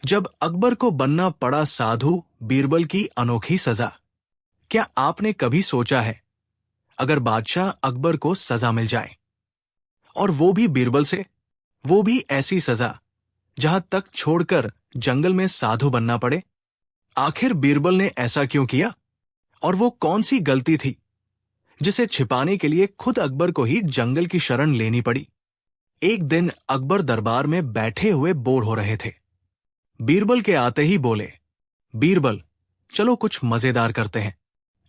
जब अकबर को बनना पड़ा साधु बीरबल की अनोखी सजा। क्या आपने कभी सोचा है, अगर बादशाह अकबर को सजा मिल जाए, और वो भी बीरबल से, वो भी ऐसी सजा जहां तक छोड़कर जंगल में साधु बनना पड़े? आखिर बीरबल ने ऐसा क्यों किया, और वो कौन सी गलती थी जिसे छिपाने के लिए खुद अकबर को ही जंगल की शरण लेनी पड़ी? एक दिन अकबर दरबार में बैठे हुए बोर हो रहे थे। बीरबल के आते ही बोले, बीरबल, चलो कुछ मजेदार करते हैं।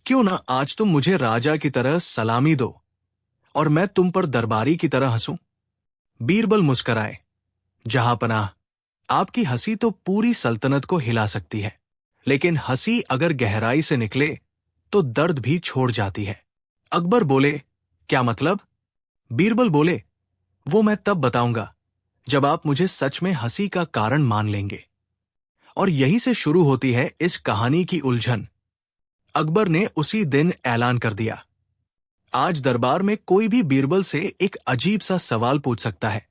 क्यों ना आज तुम मुझे राजा की तरह सलामी दो और मैं तुम पर दरबारी की तरह हंसूं। बीरबल मुस्कराए, जहांपनाह, आपकी हंसी तो पूरी सल्तनत को हिला सकती है, लेकिन हंसी अगर गहराई से निकले तो दर्द भी छोड़ जाती है। अकबर बोले, क्या मतलब? बीरबल बोले, वो मैं तब बताऊंगा जब आप मुझे सच में हंसी का कारण मान लेंगे। और यहीं से शुरू होती है इस कहानी की उलझन। अकबर ने उसी दिन ऐलान कर दिया, आज दरबार में कोई भी बीरबल से एक अजीब सा सवाल पूछ सकता है,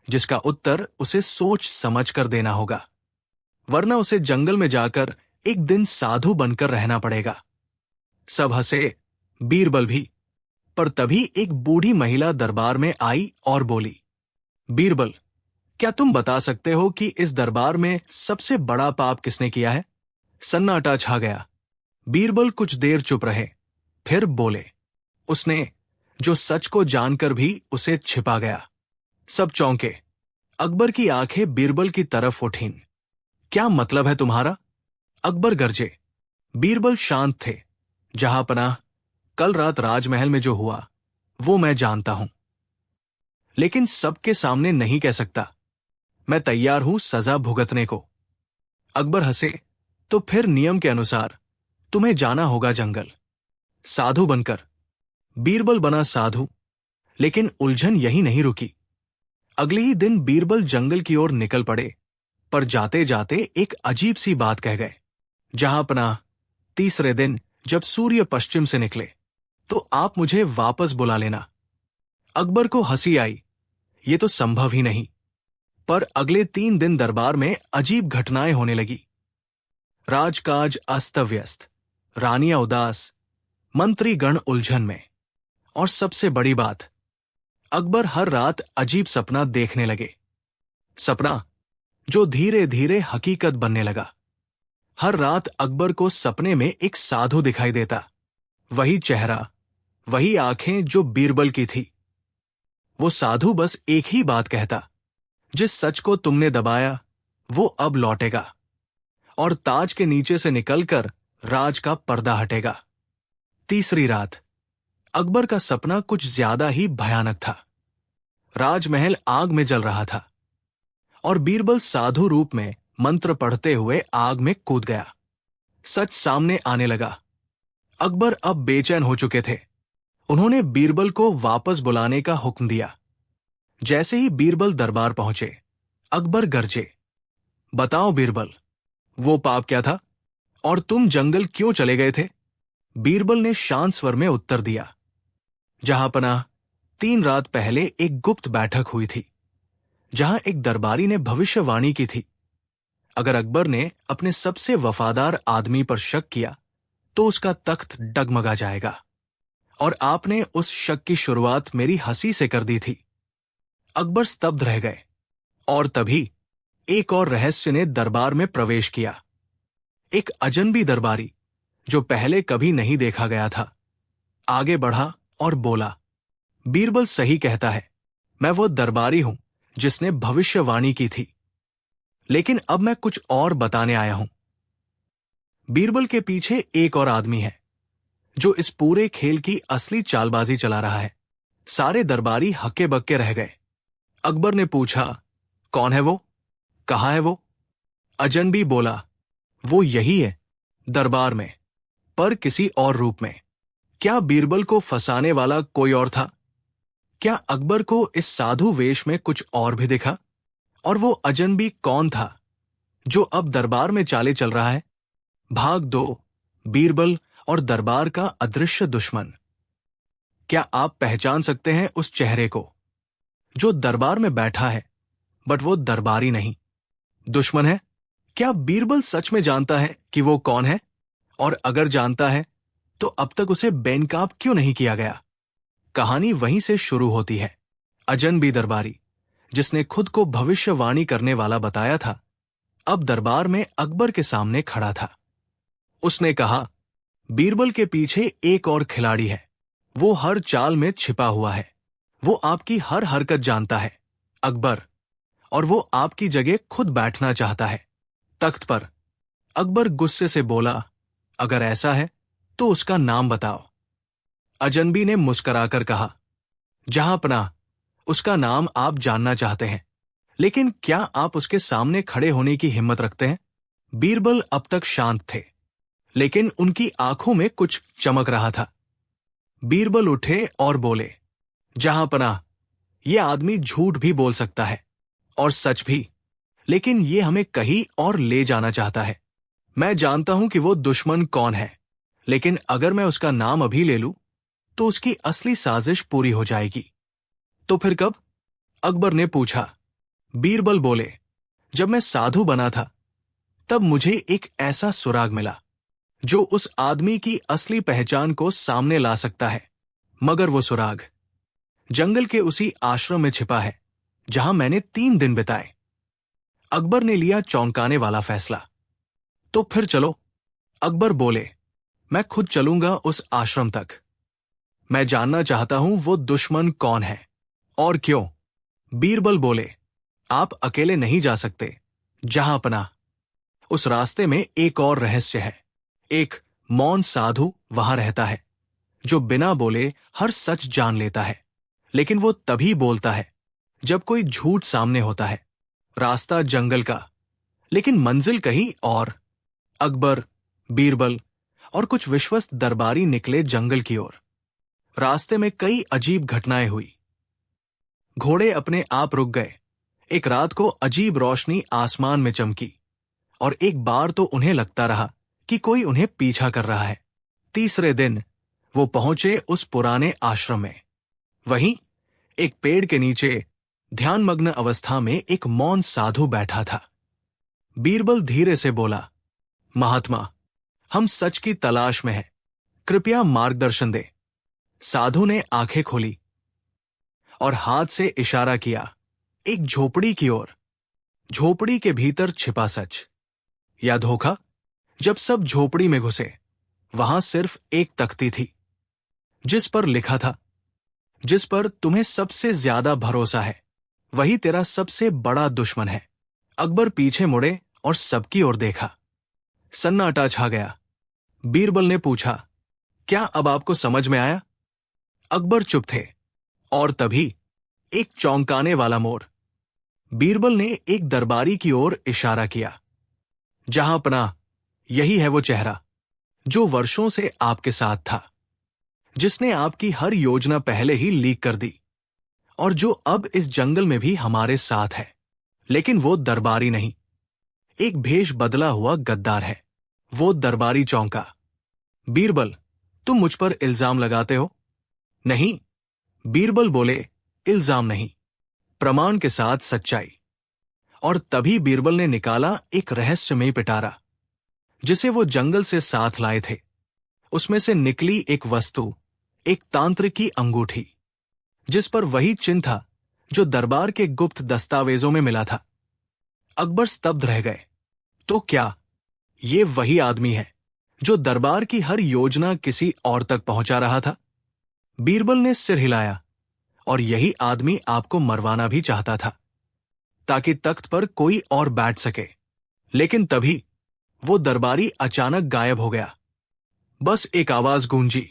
जिसका उत्तर उसे सोच समझ कर देना होगा, वरना उसे जंगल में जाकर एक दिन साधु बनकर रहना पड़ेगा। सब हंसे, बीरबल भी। पर तभी एक बूढ़ी महिला दरबार में आई और बोली, बीरबल, क्या तुम बता सकते हो कि इस दरबार में सबसे बड़ा पाप किसने किया है? सन्नाटा छा गया। बीरबल कुछ देर चुप रहे, फिर बोले, उसने, जो सच को जानकर भी उसे छिपा गया। सब चौंके। अकबर की आंखें बीरबल की तरफ उठीं। क्या मतलब है तुम्हारा? अकबर गरजे। बीरबल शांत थे, जहांपनाह, कल रात राजमहल में जो हुआ वो मैं जानता हूं, लेकिन सबके सामने नहीं कह सकता। मैं तैयार हूं सजा भुगतने को। अकबर हंसे, तो फिर नियम के अनुसार तुम्हें जाना होगा जंगल, साधु बनकर। बीरबल बना साधु, लेकिन उलझन यही नहीं रुकी। अगले ही दिन बीरबल जंगल की ओर निकल पड़े, पर जाते जाते एक अजीब सी बात कह गए। जहांपनाह, तीसरे दिन जब सूर्य पश्चिम से निकले तो आप मुझे वापस बुला लेना। अकबर को हंसी आई, ये तो संभव ही नहीं। पर अगले 3 दिन दरबार में अजीब घटनाएं होने लगी। राजकाज अस्त व्यस्त, रानियां उदास, मंत्रीगण उलझन में, और सबसे बड़ी बात, अकबर हर रात अजीब सपना देखने लगे। सपना जो धीरे धीरे हकीकत बनने लगा। हर रात अकबर को सपने में एक साधु दिखाई देता, वही चेहरा, वही आंखें जो बीरबल की थी। वो साधु बस एक ही बात कहता, जिस सच को तुमने दबाया वो अब लौटेगा, और ताज के नीचे से निकलकर राज का पर्दा हटेगा। तीसरी रात अकबर का सपना कुछ ज्यादा ही भयानक था। राजमहल आग में जल रहा था, और बीरबल साधु रूप में मंत्र पढ़ते हुए आग में कूद गया। सच सामने आने लगा। अकबर अब बेचैन हो चुके थे। उन्होंने बीरबल को वापस बुलाने का हुक्म दिया। जैसे ही बीरबल दरबार पहुंचे, अकबर गरजे, बताओ बीरबल, वो पाप क्या था, और तुम जंगल क्यों चले गए थे? बीरबल ने शांत स्वर में उत्तर दिया, जहांपनाह, 3 रात पहले एक गुप्त बैठक हुई थी, जहां एक दरबारी ने भविष्यवाणी की थी। अगर अकबर ने अपने सबसे वफादार आदमी पर शक किया तो उसका तख्त डगमगा जाएगा, और आपने उस शक की शुरुआत मेरी हंसी से कर दी थी। अकबर स्तब्ध रह गए, और तभी एक और रहस्य ने दरबार में प्रवेश किया। एक अजनबी दरबारी, जो पहले कभी नहीं देखा गया था, आगे बढ़ा और बोला, बीरबल सही कहता है, मैं वो दरबारी हूं जिसने भविष्यवाणी की थी, लेकिन अब मैं कुछ और बताने आया हूं। बीरबल के पीछे एक और आदमी है, जो इस पूरे खेल की असली चालबाजी चला रहा है। सारे दरबारी हक्के बक्के रह गए। अकबर ने पूछा, कौन है वो, कहाँ है वो? अजनबी बोला, वो यही है, दरबार में, पर किसी और रूप में। क्या बीरबल को फंसाने वाला कोई और था? क्या अकबर को इस साधु वेश में कुछ और भी दिखा? और वो अजनबी कौन था, जो अब दरबार में चाले चल रहा है? भाग 2, बीरबल और दरबार का अदृश्य दुश्मन। क्या आप पहचान सकते हैं उस चेहरे को, जो दरबार में बैठा है, बट वो दरबारी नहीं, दुश्मन है? क्या बीरबल सच में जानता है कि वो कौन है? और अगर जानता है तो अब तक उसे बेनकाब क्यों नहीं किया गया? कहानी वहीं से शुरू होती है। अजनबी दरबारी, जिसने खुद को भविष्यवाणी करने वाला बताया था, अब दरबार में अकबर के सामने खड़ा था। उसने कहा, बीरबल के पीछे एक और खिलाड़ी है। वो हर चाल में छिपा हुआ है। वो आपकी हर हरकत जानता है, अकबर, और वो आपकी जगह खुद बैठना चाहता है, तख्त पर। अकबर गुस्से से बोला, अगर ऐसा है तो उसका नाम बताओ। अजनबी ने मुस्कुराकर कहा, जहांपनाह, उसका नाम आप जानना चाहते हैं, लेकिन क्या आप उसके सामने खड़े होने की हिम्मत रखते हैं? बीरबल अब तक शांत थे, लेकिन उनकी आंखों में कुछ चमक रहा था। बीरबल उठे और बोले, जहांपनाह, यह आदमी झूठ भी बोल सकता है और सच भी, लेकिन ये हमें कहीं और ले जाना चाहता है। मैं जानता हूं कि वो दुश्मन कौन है, लेकिन अगर मैं उसका नाम अभी ले लूं तो उसकी असली साजिश पूरी हो जाएगी। तो फिर कब? अकबर ने पूछा। बीरबल बोले, जब मैं साधु बना था तब मुझे एक ऐसा सुराग मिला जो उस आदमी की असली पहचान को सामने ला सकता है। मगर वो सुराग जंगल के उसी आश्रम में छिपा है जहां मैंने 3 दिन बिताए। अकबर ने लिया चौंकाने वाला फैसला। तो फिर चलो, अकबर बोले, मैं खुद चलूंगा उस आश्रम तक। मैं जानना चाहता हूं वो दुश्मन कौन है और क्यों। बीरबल बोले, आप अकेले नहीं जा सकते, जहांपनाह। उस रास्ते में एक और रहस्य है। एक मौन साधु वहां रहता है जो बिना बोले हर सच जान लेता है, लेकिन वो तभी बोलता है जब कोई झूठ सामने होता है। रास्ता जंगल का, लेकिन मंजिल कहीं और। अकबर, बीरबल और कुछ विश्वस्त दरबारी निकले जंगल की ओर। रास्ते में कई अजीब घटनाएं हुई। घोड़े अपने आप रुक गए। एक रात को अजीब रोशनी आसमान में चमकी और एक बार तो उन्हें लगता रहा कि कोई उन्हें पीछा कर रहा है। तीसरे दिन वो पहुंचे उस पुराने आश्रम में। वहीं एक पेड़ के नीचे ध्यानमग्न अवस्था में एक मौन साधु बैठा था। बीरबल धीरे से बोला, महात्मा, हम सच की तलाश में हैं, कृपया मार्गदर्शन दे। साधु ने आंखें खोली और हाथ से इशारा किया एक झोपड़ी की ओर। झोपड़ी के भीतर छिपा सच या धोखा? जब सब झोपड़ी में घुसे, वहां सिर्फ एक तख्ती थी जिस पर लिखा था, जिस पर तुम्हें सबसे ज्यादा भरोसा है वही तेरा सबसे बड़ा दुश्मन है। अकबर पीछे मुड़े और सबकी ओर देखा। सन्नाटा छा गया। बीरबल ने पूछा, क्या अब आपको समझ में आया? अकबर चुप थे और तभी एक चौंकाने वाला मोड़। बीरबल ने एक दरबारी की ओर इशारा किया। जहांपनाह, यही है वो चेहरा जो वर्षों से आपके साथ था, जिसने आपकी हर योजना पहले ही लीक कर दी और जो अब इस जंगल में भी हमारे साथ है। लेकिन वो दरबारी नहीं, एक भेष बदला हुआ गद्दार है। वो दरबारी चौंका। बीरबल, तुम मुझ पर इल्जाम लगाते हो? नहीं, बीरबल बोले, इल्जाम नहीं, प्रमाण के साथ सच्चाई। और तभी बीरबल ने निकाला एक रहस्यमयी पिटारा जिसे वो जंगल से साथ लाए थे। उसमें से निकली एक वस्तु, एक तांत्रिकी अंगूठी, जिस पर वही चिन्ह था जो दरबार के गुप्त दस्तावेजों में मिला था। अकबर स्तब्ध रह गए। तो क्या ये वही आदमी है जो दरबार की हर योजना किसी और तक पहुंचा रहा था? बीरबल ने सिर हिलाया। और यही आदमी आपको मरवाना भी चाहता था ताकि तख्त पर कोई और बैठ सके। लेकिन तभी वो दरबारी अचानक गायब हो गया। बस एक आवाज गूंजी,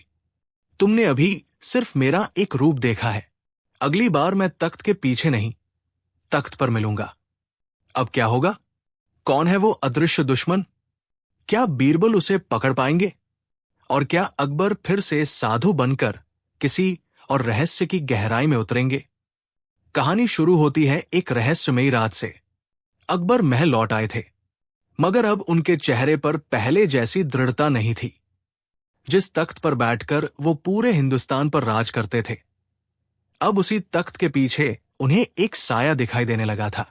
तुमने अभी सिर्फ मेरा एक रूप देखा है। अगली बार मैं तख्त के पीछे नहीं, तख्त पर मिलूंगा। अब क्या होगा? कौन है वो अदृश्य दुश्मन? क्या बीरबल उसे पकड़ पाएंगे? और क्या अकबर फिर से साधु बनकर किसी और रहस्य की गहराई में उतरेंगे? कहानी शुरू होती है एक रहस्यमयी रात से। अकबर महल लौट आए थे, मगर अब उनके चेहरे पर पहले जैसी दृढ़ता नहीं थी। जिस तख्त पर बैठकर वो पूरे हिंदुस्तान पर राज करते थे, अब उसी तख्त के पीछे उन्हें एक साया दिखाई देने लगा था।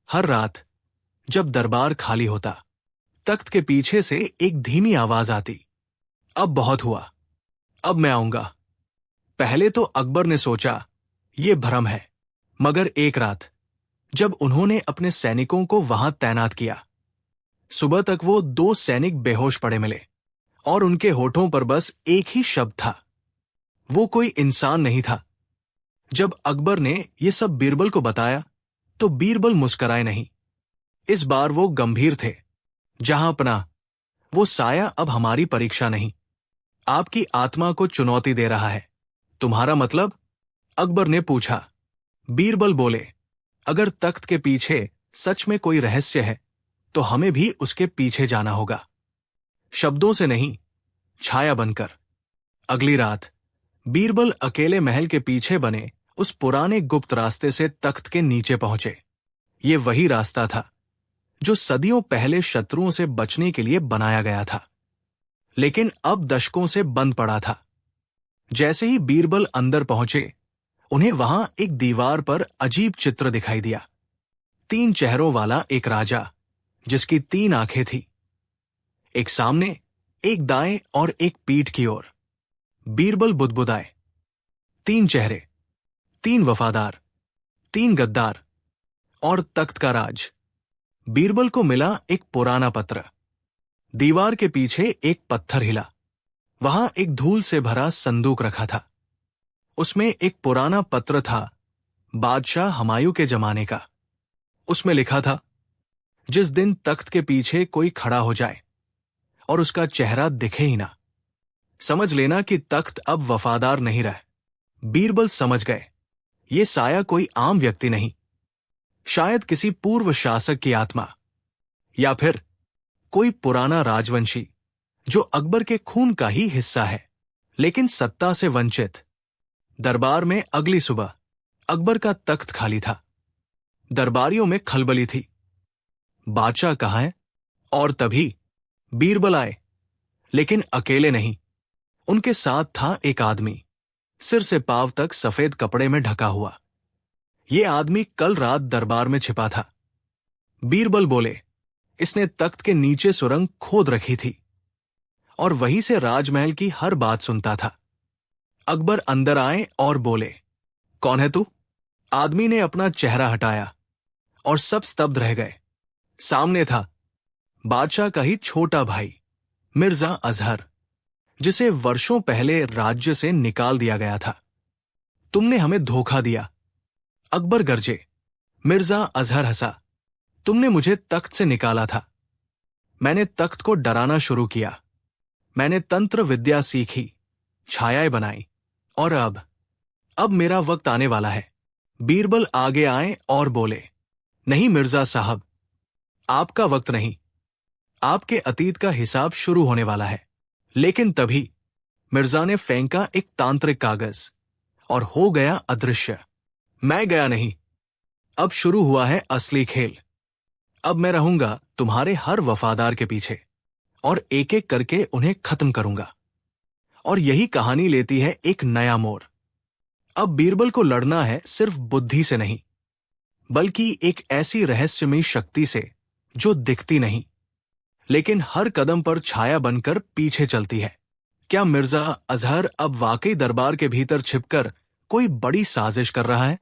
हर रात जब दरबार खाली होता, तख्त के पीछे से एक धीमी आवाज आती, अब बहुत हुआ, अब मैं आऊंगा। पहले तो अकबर ने सोचा ये भ्रम है, मगर एक रात जब उन्होंने अपने सैनिकों को वहां तैनात किया, सुबह तक वो 2 सैनिक बेहोश पड़े मिले और उनके होठों पर बस एक ही शब्द था। वो कोई इंसान नहीं था। जब अकबर ने ये सब बीरबल को बताया तो बीरबल मुस्कुराए नहीं। इस बार वो गंभीर थे। जहां पनाह, वो साया अब हमारी परीक्षा नहीं, आपकी आत्मा को चुनौती दे रहा है। तुम्हारा मतलब? अकबर ने पूछा। बीरबल बोले, अगर तख्त के पीछे सच में कोई रहस्य है तो हमें भी उसके पीछे जाना होगा, शब्दों से नहीं, छाया बनकर। अगली रात बीरबल अकेले महल के पीछे बने उस पुराने गुप्त रास्ते से तख्त के नीचे पहुंचे। ये वही रास्ता था जो सदियों पहले शत्रुओं से बचने के लिए बनाया गया था, लेकिन अब दशकों से बंद पड़ा था। जैसे ही बीरबल अंदर पहुंचे, उन्हें वहां एक दीवार पर अजीब चित्र दिखाई दिया। 3 चेहरों वाला एक राजा जिसकी 3 आंखें थी, एक सामने, एक दाएं और एक पीठ की ओर। बीरबल बुदबुदाए, 3 चेहरे, 3 वफादार, 3 गद्दार और तख्त का राज। बीरबल को मिला एक पुराना पत्र। दीवार के पीछे एक पत्थर हिला। वहां एक धूल से भरा संदूक रखा था। उसमें एक पुराना पत्र था, बादशाह हुमायूं के जमाने का। उसमें लिखा था, जिस दिन तख्त के पीछे कोई खड़ा हो जाए और उसका चेहरा दिखे ही ना, समझ लेना कि तख्त अब वफादार नहीं रहा। बीरबल समझ गए, ये साया कोई आम व्यक्ति नहीं, शायद किसी पूर्व शासक की आत्मा, या फिर कोई पुराना राजवंशी जो अकबर के खून का ही हिस्सा है, लेकिन सत्ता से वंचित। दरबार में अगली सुबह अकबर का तख्त खाली था। दरबारियों में खलबली थी। बादशाह कहाँ है? और तभी बीरबल आए, लेकिन अकेले नहीं। उनके साथ था एक आदमी, सिर से पांव तक सफेद कपड़े में ढका हुआ। ये आदमी कल रात दरबार में छिपा था। बीरबल बोले, इसने तख्त के नीचे सुरंग खोद रखी थी और वहीं से राजमहल की हर बात सुनता था। अकबर अंदर आए और बोले, कौन है तू? आदमी ने अपना चेहरा हटाया और सब स्तब्ध रह गए। सामने था बादशाह का ही छोटा भाई मिर्जा अजहर, जिसे वर्षों पहले राज्य से निकाल दिया गया था। तुमने हमें धोखा दिया, अकबर गरजे। मिर्जा अजहर हंसा, तुमने मुझे तख्त से निकाला था। मैंने तख्त को डराना शुरू किया। मैंने तंत्र विद्या सीखी, छायाएं बनाई, और अब मेरा वक्त आने वाला है। बीरबल आगे आए और बोले, नहीं मिर्जा साहब, आपका वक्त नहीं। आपके अतीत का हिसाब शुरू होने वाला है। लेकिन तभी मिर्जा ने फेंका एक तांत्रिक कागज और हो गया अदृश्य। मैं गया नहीं, अब शुरू हुआ है असली खेल। अब मैं रहूंगा तुम्हारे हर वफादार के पीछे और एक एक करके उन्हें खत्म करूंगा। और यही कहानी लेती है एक नया मोड़। अब बीरबल को लड़ना है सिर्फ बुद्धि से नहीं, बल्कि एक ऐसी रहस्यमयी शक्ति से जो दिखती नहीं, लेकिन हर कदम पर छाया बनकर पीछे चलती है। क्या मिर्जा अजहर अब वाकई दरबार के भीतर छिपकर कोई बड़ी साजिश कर रहा है?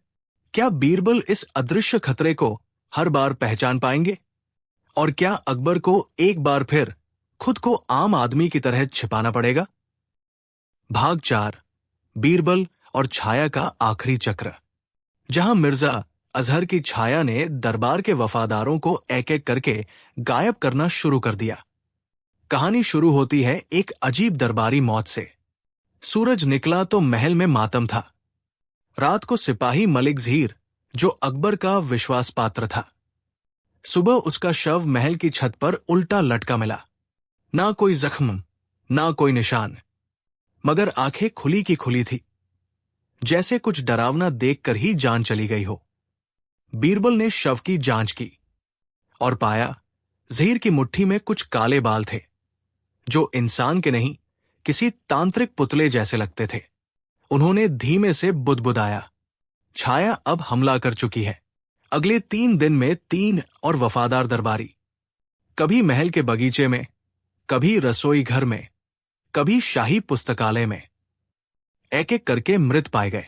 क्या बीरबल इस अदृश्य खतरे को हर बार पहचान पाएंगे? और क्या अकबर को एक बार फिर खुद को आम आदमी की तरह छिपाना पड़ेगा? भाग 4, बीरबल और छाया का आखिरी चक्र। जहां मिर्जा अजहर की छाया ने दरबार के वफादारों को एक एक करके गायब करना शुरू कर दिया। कहानी शुरू होती है एक अजीब दरबारी मौत से। सूरज निकला तो महल में मातम था। रात को सिपाही मलिक ज़हीर, जो अकबर का विश्वास पात्र था, सुबह उसका शव महल की छत पर उल्टा लटका मिला। ना कोई जख्म, ना कोई निशान, मगर आंखें खुली की खुली थी, जैसे कुछ डरावना देखकर ही जान चली गई हो। बीरबल ने शव की जांच की और पाया ज़हीर की मुट्ठी में कुछ काले बाल थे, जो इंसान के नहीं, किसी तांत्रिक पुतले जैसे लगते थे। उन्होंने धीमे से बुदबुदाया, छाया अब हमला कर चुकी है, अगले 3 दिन में 3 और वफादार दरबारी, कभी महल के बगीचे में, कभी रसोई घर में, कभी शाही पुस्तकालय में, एक एक करके मृत पाए गए।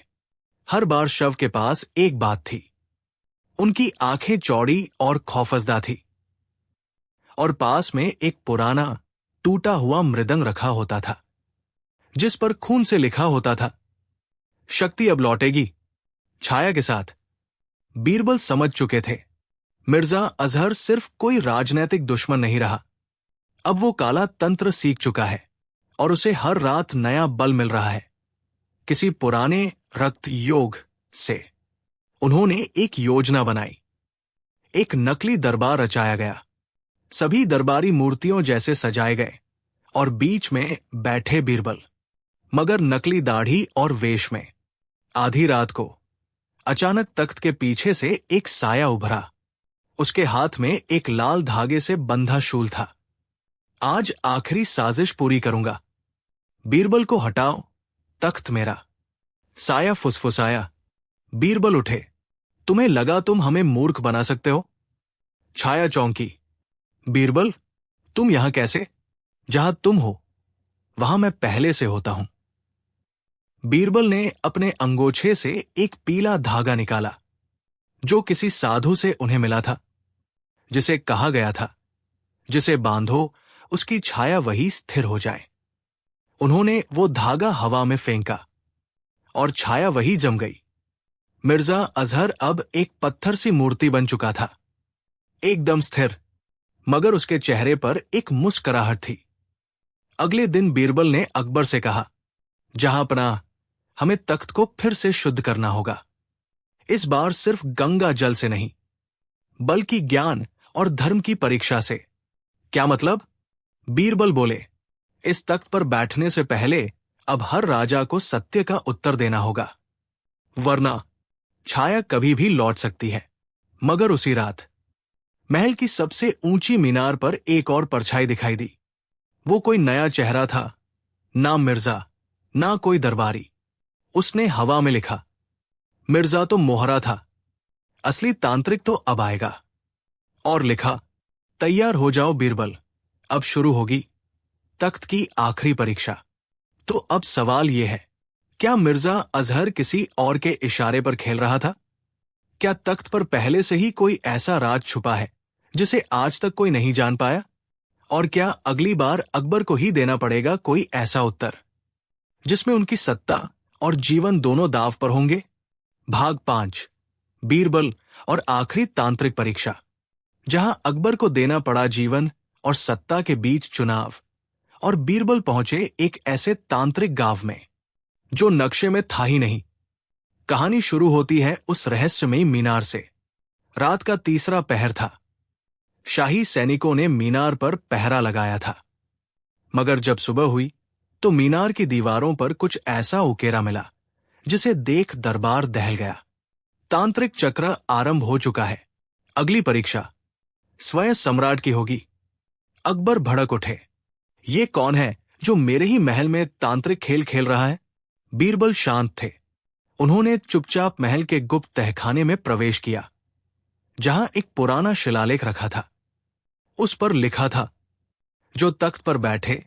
हर बार शव के पास एक बात थी, उनकी आंखें चौड़ी और खौफजदा थी, और पास में एक पुराना टूटा हुआ मृदंग रखा होता था जिस पर खून से लिखा होता था, शक्ति अब लौटेगी छाया के साथ। बीरबल समझ चुके थे, मिर्जा अजहर सिर्फ कोई राजनैतिक दुश्मन नहीं रहा, अब वो काला तंत्र सीख चुका है और उसे हर रात नया बल मिल रहा है किसी पुराने रक्त योग से। उन्होंने एक योजना बनाई। एक नकली दरबार रचाया गया, सभी दरबारी मूर्तियों जैसे सजाए गए और बीच में बैठे बीरबल, मगर नकली दाढ़ी और वेश में। आधी रात को अचानक तख्त के पीछे से एक साया उभरा, उसके हाथ में एक लाल धागे से बंधा शूल था। आज आखिरी साजिश पूरी करूंगा, बीरबल को हटाओ, तख्त मेरा। साया फुसफुसाया। बीरबल उठे, तुम्हें लगा तुम हमें मूर्ख बना सकते हो? छाया चौंकी, बीरबल तुम यहां कैसे? जहां तुम हो वहां मैं पहले से होता हूं। बीरबल ने अपने अंगोछे से एक पीला धागा निकाला जो किसी साधु से उन्हें मिला था, जिसे कहा गया था जिसे बांधो उसकी छाया वही स्थिर हो जाए। उन्होंने वो धागा हवा में फेंका और छाया वही जम गई। मिर्जा अजहर अब एक पत्थर सी मूर्ति बन चुका था, एकदम स्थिर, मगर उसके चेहरे पर एक मुस्कुराहट थी। अगले दिन बीरबल ने अकबर से कहा, जहांपनाह, हमें तख्त को फिर से शुद्ध करना होगा। इस बार सिर्फ गंगा जल से नहीं, बल्कि ज्ञान और धर्म की परीक्षा से। क्या मतलब? बीरबल बोले, इस तख्त पर बैठने से पहले अब हर राजा को सत्य का उत्तर देना होगा, वरना छाया कभी भी लौट सकती है। मगर उसी रात महल की सबसे ऊंची मीनार पर एक और परछाई दिखाई दी। वो कोई नया चेहरा था, ना मिर्जा, ना कोई दरबारी। उसने हवा में लिखा, मिर्जा तो मोहरा था, असली तांत्रिक तो अब आएगा। और लिखा, तैयार हो जाओ बीरबल, अब शुरू होगी तख्त की आखिरी परीक्षा। तो अब सवाल यह है, क्या मिर्जा अजहर किसी और के इशारे पर खेल रहा था? क्या तख्त पर पहले से ही कोई ऐसा राज छुपा है जिसे आज तक कोई नहीं जान पाया? और क्या अगली बार अकबर को ही देना पड़ेगा कोई ऐसा उत्तर जिसमें उनकी सत्ता और जीवन दोनों दांव पर होंगे? भाग 5, बीरबल और आखिरी तांत्रिक परीक्षा, जहां अकबर को देना पड़ा जीवन और सत्ता के बीच चुनाव, और बीरबल पहुंचे एक ऐसे तांत्रिक गांव में जो नक्शे में था ही नहीं। कहानी शुरू होती है उस रहस्यमयी मीनार से। रात का तीसरा पहर था। शाही सैनिकों ने मीनार पर पहरा लगाया था, मगर जब सुबह हुई तो मीनार की दीवारों पर कुछ ऐसा उकेरा मिला जिसे देख दरबार दहल गया। तांत्रिक चक्र आरंभ हो चुका है। अगली परीक्षा स्वयं सम्राट की होगी। अकबर भड़क उठे, ये कौन है जो मेरे ही महल में तांत्रिक खेल खेल रहा है? बीरबल शांत थे। उन्होंने चुपचाप महल के गुप्त तहखाने में प्रवेश किया, जहां एक पुराना शिलालेख रखा था। उस पर लिखा था, जो तख्त पर बैठे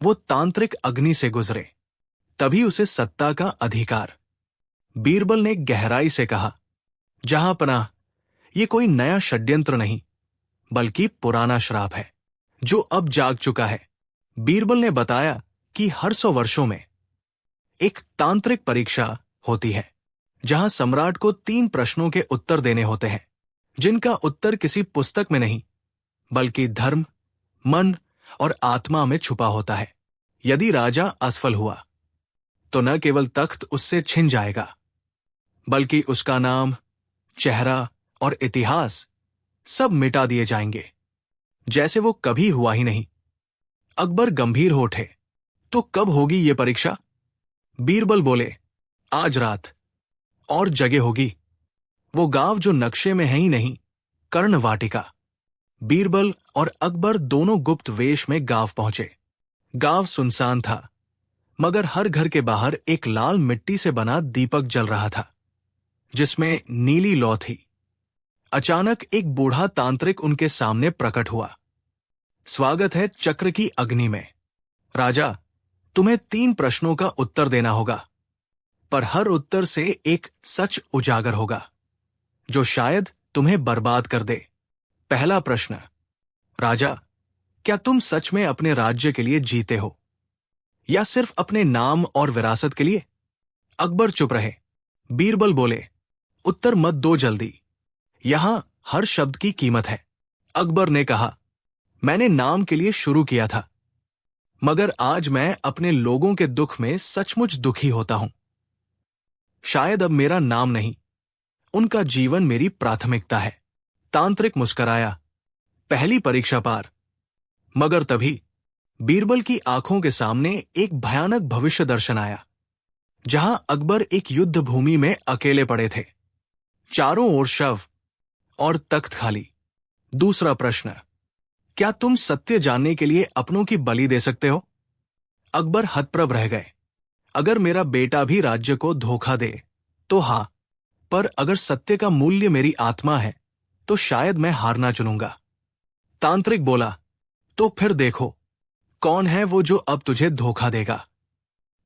वो तांत्रिक अग्नि से गुजरे, तभी उसे सत्ता का अधिकार। बीरबल ने गहराई से कहा, जहांपनाह, ये कोई नया षड्यंत्र नहीं, बल्कि पुराना श्राप है जो अब जाग चुका है। बीरबल ने बताया कि हर 100 वर्षों में एक तांत्रिक परीक्षा होती है, जहां सम्राट को 3 प्रश्नों के उत्तर देने होते हैं, जिनका उत्तर किसी पुस्तक में नहीं, बल्कि धर्म, मन और आत्मा में छुपा होता है। यदि राजा असफल हुआ तो न केवल तख्त उससे छिन जाएगा, बल्कि उसका नाम, चेहरा और इतिहास सब मिटा दिए जाएंगे, जैसे वो कभी हुआ ही नहीं। अकबर गंभीर हो उठे, तो कब होगी ये परीक्षा? बीरबल बोले, आज रात, और जगह होगी। वो गांव जो नक्शे में है ही नहीं, कर्णवाटिका। बीरबल और अकबर दोनों गुप्त वेश में गांव पहुंचे। गांव सुनसान था, मगर हर घर के बाहर एक लाल मिट्टी से बना दीपक जल रहा था, जिसमें नीली लौ थी। अचानक एक बूढ़ा तांत्रिक उनके सामने प्रकट हुआ। स्वागत है चक्र की अग्नि में। राजा, तुम्हें 3 प्रश्नों का उत्तर देना होगा, पर हर उत्तर से एक सच उजागर होगा जो शायद तुम्हें बर्बाद कर दे। पहला प्रश्न। राजा, क्या तुम सच में अपने राज्य के लिए जीते हो या सिर्फ अपने नाम और विरासत के लिए? अकबर चुप रहे। बीरबल बोले, उत्तर मत दो जल्दी, यहां हर शब्द की कीमत है। अकबर ने कहा, मैंने नाम के लिए शुरू किया था, मगर आज मैं अपने लोगों के दुख में सचमुच दुखी होता हूं। शायद अब मेरा नाम नहीं, उनका जीवन मेरी प्राथमिकता है। तांत्रिक मुस्कराया, पहली परीक्षा पार। मगर तभी बीरबल की आंखों के सामने एक भयानक भविष्य दर्शन आया, जहां अकबर एक युद्ध भूमि में अकेले पड़े थे, चारों ओर शव और तख्त खाली। दूसरा प्रश्न। क्या तुम सत्य जानने के लिए अपनों की बलि दे सकते हो? अकबर हतप्रभ रह गए। अगर मेरा बेटा भी राज्य को धोखा दे तो हां, पर अगर सत्य का मूल्य मेरी आत्मा है तो शायद मैं हारना चुनूंगा। तांत्रिक बोला, तो फिर देखो कौन है वो जो अब तुझे धोखा देगा।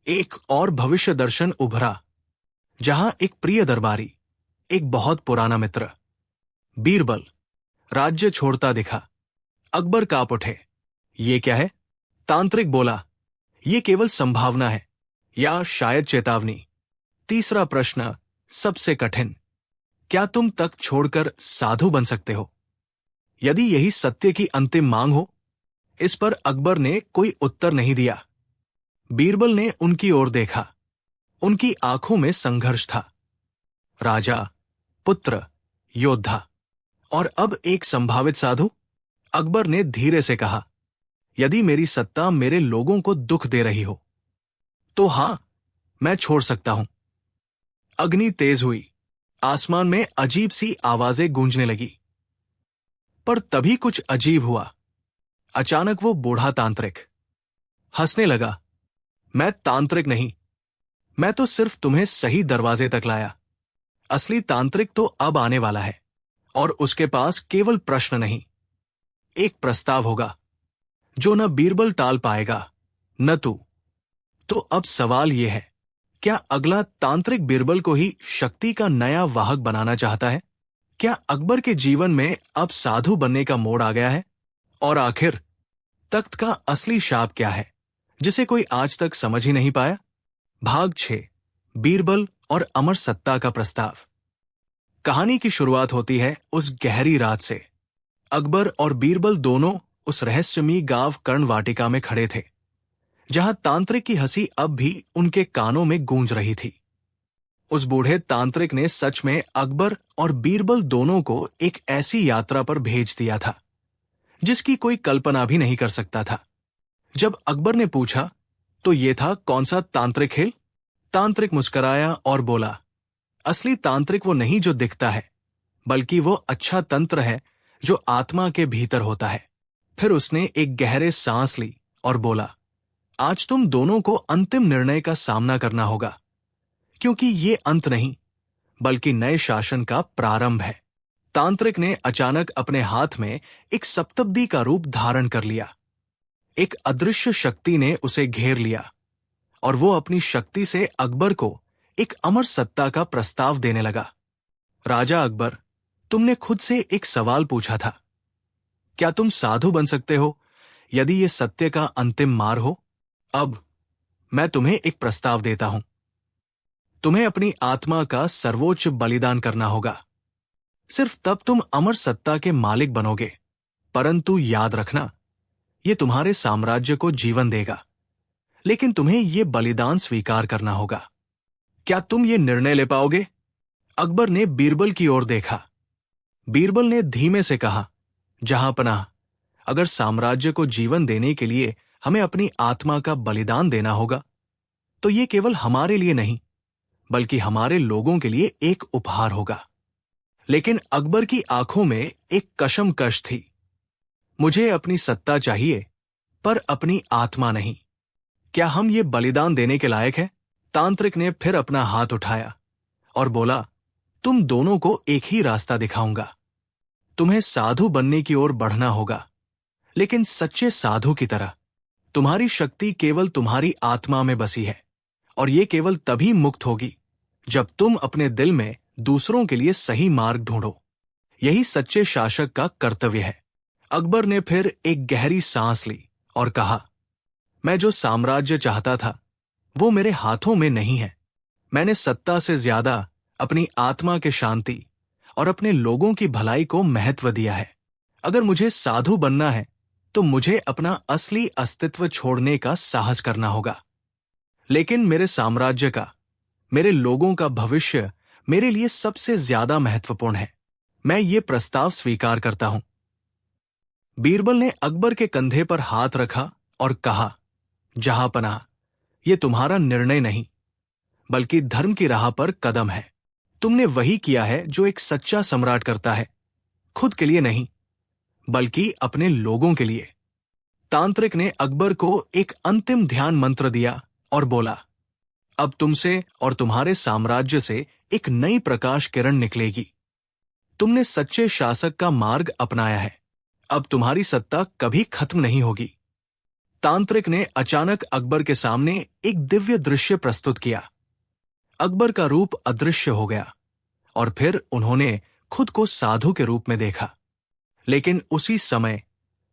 एक और भविष्य दर्शन उभरा, जहां एक प्रिय दरबारी, एक बहुत पुराना मित्र, बीरबल, राज्य छोड़ता दिखा। अकबर कांप उठे। ये क्या है? तांत्रिक बोला, ये केवल संभावना है या शायद चेतावनी। तीसरा प्रश्न, सबसे कठिन। क्या तुम तख्त छोड़कर साधु बन सकते हो? यदि यही सत्य की अंतिम मांग हो? इस पर अकबर ने कोई उत्तर नहीं दिया। बीरबल ने उनकी ओर देखा। उनकी आंखों में संघर्ष था। राजा, पुत्र, योद्धा और अब एक संभावित साधु। अकबर ने धीरे से कहा, यदि मेरी सत्ता मेरे लोगों को दुख दे रही हो तो हां, मैं छोड़ सकता हूं। अग्नि तेज हुई। आसमान में अजीब सी आवाजें गूंजने लगी। पर तभी कुछ अजीब हुआ। अचानक वो बूढ़ा तांत्रिक हंसने लगा। मैं तांत्रिक नहीं, मैं तो सिर्फ तुम्हें सही दरवाजे तक लाया। असली तांत्रिक तो अब आने वाला है, और उसके पास केवल प्रश्न नहीं, एक प्रस्ताव होगा जो न बीरबल टाल पाएगा न तू। तो अब सवाल यह है, क्या अगला तांत्रिक बीरबल को ही शक्ति का नया वाहक बनाना चाहता है? क्या अकबर के जीवन में अब साधु बनने का मोड़ आ गया है? और आखिर तख्त का असली शाप क्या है, जिसे कोई आज तक समझ ही नहीं पाया? भाग 6, बीरबल और अमर सत्ता का प्रस्ताव। कहानी की शुरुआत होती है उस गहरी रात से। अकबर और बीरबल दोनों उस रहस्यमयी गांव कर्ण वाटिका में खड़े थे, जहां तांत्रिक की हंसी अब भी उनके कानों में गूंज रही थी। उस बूढ़े तांत्रिक ने सच में अकबर और बीरबल दोनों को एक ऐसी यात्रा पर भेज दिया था जिसकी कोई कल्पना भी नहीं कर सकता था। जब अकबर ने पूछा, तो ये था कौन सा तांत्रिक खेल? तांत्रिक मुस्कराया और बोला, असली तांत्रिक वो नहीं जो दिखता है, बल्कि वो अच्छा तंत्र है जो आत्मा के भीतर होता है। फिर उसने एक गहरे सांस ली और बोला, आज तुम दोनों को अंतिम निर्णय का सामना करना होगा, क्योंकि ये अंत नहीं, बल्कि नए शासन का प्रारंभ है। तांत्रिक ने अचानक अपने हाथ में एक सप्तपदी का रूप धारण कर लिया। एक अदृश्य शक्ति ने उसे घेर लिया और वो अपनी शक्ति से अकबर को एक अमर सत्ता का प्रस्ताव देने लगा। राजा अकबर, तुमने खुद से एक सवाल पूछा था, क्या तुम साधु बन सकते हो यदि ये सत्य का अंतिम मार हो? अब मैं तुम्हें एक प्रस्ताव देता हूं। तुम्हें अपनी आत्मा का सर्वोच्च बलिदान करना होगा। सिर्फ तब तुम अमर सत्ता के मालिक बनोगे, परंतु याद रखना, ये तुम्हारे साम्राज्य को जीवन देगा, लेकिन तुम्हें ये बलिदान स्वीकार करना होगा। क्या तुम ये निर्णय ले पाओगे? अकबर ने बीरबल की ओर देखा। बीरबल ने धीमे से कहा, जहां पनाह, अगर साम्राज्य को जीवन देने के लिए हमें अपनी आत्मा का बलिदान देना होगा, तो ये केवल हमारे लिए नहीं, बल्कि हमारे लोगों के लिए एक उपहार होगा। लेकिन अकबर की आंखों में एक कशमकश थी। मुझे अपनी सत्ता चाहिए, पर अपनी आत्मा नहीं। क्या हम ये बलिदान देने के लायक हैं? तांत्रिक ने फिर अपना हाथ उठाया और बोला, तुम दोनों को एक ही रास्ता दिखाऊंगा। तुम्हें साधु बनने की ओर बढ़ना होगा, लेकिन सच्चे साधु की तरह। तुम्हारी शक्ति केवल तुम्हारी आत्मा में बसी है, और ये केवल तभी मुक्त होगी जब तुम अपने दिल में दूसरों के लिए सही मार्ग ढूंढो। यही सच्चे शासक का कर्तव्य है। अकबर ने फिर एक गहरी सांस ली और कहा, मैं जो साम्राज्य चाहता था वो मेरे हाथों में नहीं है। मैंने सत्ता से ज्यादा अपनी आत्मा के शांति और अपने लोगों की भलाई को महत्व दिया है। अगर मुझे साधु बनना है तो मुझे अपना असली अस्तित्व छोड़ने का साहस करना होगा। लेकिन मेरे साम्राज्य का, मेरे लोगों का भविष्य मेरे लिए सबसे ज्यादा महत्वपूर्ण है। मैं ये प्रस्ताव स्वीकार करता हूं। बीरबल ने अकबर के कंधे पर हाथ रखा और कहा, जहांपनाह, ये तुम्हारा निर्णय नहीं बल्कि धर्म की राह पर कदम है। तुमने वही किया है जो एक सच्चा सम्राट करता है, खुद के लिए नहीं बल्कि अपने लोगों के लिए। तांत्रिक ने अकबर को एक अंतिम ध्यान मंत्र दिया और बोला, अब तुमसे और तुम्हारे साम्राज्य से एक नई प्रकाश किरण निकलेगी। तुमने सच्चे शासक का मार्ग अपनाया है, अब तुम्हारी सत्ता कभी खत्म नहीं होगी। तांत्रिक ने अचानक अकबर के सामने एक दिव्य दृश्य प्रस्तुत किया। अकबर का रूप अदृश्य हो गया और फिर उन्होंने खुद को साधु के रूप में देखा। लेकिन उसी समय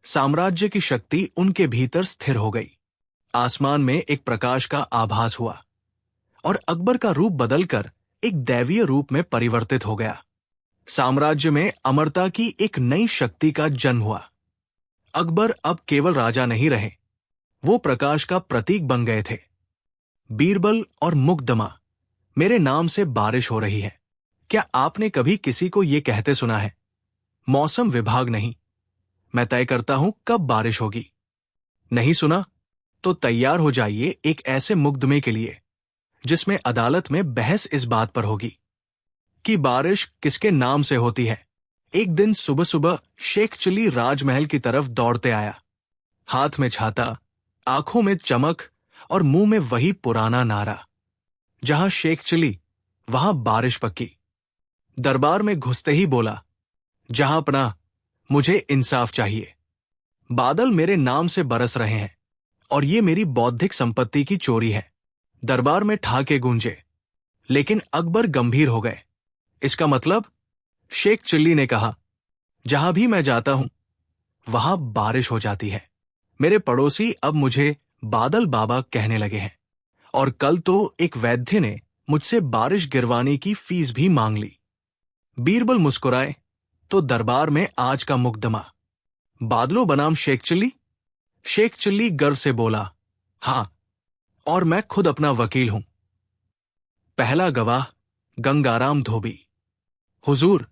साम्राज्य की शक्ति उनके भीतर स्थिर हो गई। आसमान में एक प्रकाश का आभास हुआ और अकबर का रूप बदलकर एक दैवीय रूप में परिवर्तित हो गया। साम्राज्य में अमरता की एक नई शक्ति का जन्म हुआ। अकबर अब केवल राजा नहीं रहे, वो प्रकाश का प्रतीक बन गए थे। बीरबल और मुकदमा, मेरे नाम से बारिश हो रही है। क्या आपने कभी किसी को यह कहते सुना है, मौसम विभाग नहीं, मैं तय करता हूं कब बारिश होगी? नहीं सुना? तो तैयार हो जाइए एक ऐसे मुकदमे के लिए जिसमें अदालत में बहस इस बात पर होगी कि बारिश किसके नाम से होती है। एक दिन सुबह सुबह शेख चिली राजमहल की तरफ दौड़ते आया, हाथ में छाता, आंखों में चमक और मुंह में वही पुराना नारा, जहां शेख चिली वहां बारिश पक्की। दरबार में घुसते ही बोला, जहांपनाह, मुझे इंसाफ चाहिए। बादल मेरे नाम से बरस रहे हैं और ये मेरी बौद्धिक संपत्ति की चोरी है। दरबार में ठहाके गूंजे, लेकिन अकबर गंभीर हो गए। इसका मतलब? शेख चिल्ली ने कहा, जहां भी मैं जाता हूं वहां बारिश हो जाती है। मेरे पड़ोसी अब मुझे बादल बाबा कहने लगे हैं और कल तो एक वैद्य ने मुझसे बारिश गिरवाने की फीस भी मांग ली। बीरबल मुस्कुराए तो दरबार में आज का मुकदमा, बादलों बनाम शेख चिल्ली? शेख चिल्ली गर्व से बोला, हां, और मैं खुद अपना वकील हूं। पहला गवाह गंगाराम धोबी। हुजूर,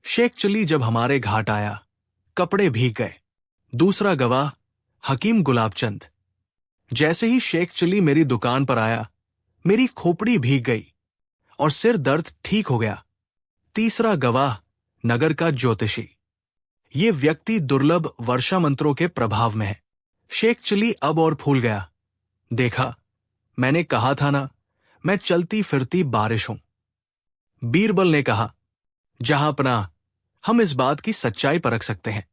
शेख चिल्ली जब हमारे घाट आया कपड़े भीग गए। दूसरा गवाह हकीम गुलाबचंद। जैसे ही शेख चिल्ली मेरी दुकान पर आया मेरी खोपड़ी भीग गई और सिर दर्द ठीक हो गया। तीसरा गवाह नगर का ज्योतिषी। ये व्यक्ति दुर्लभ वर्षा मंत्रों के प्रभाव में है। शेख चिल्ली अब और फूल गया। देखा, मैंने कहा था ना, मैं चलती फिरती बारिश हूं। बीरबल ने कहा, जहांपनाह, हम इस बात की सच्चाई परख सकते हैं।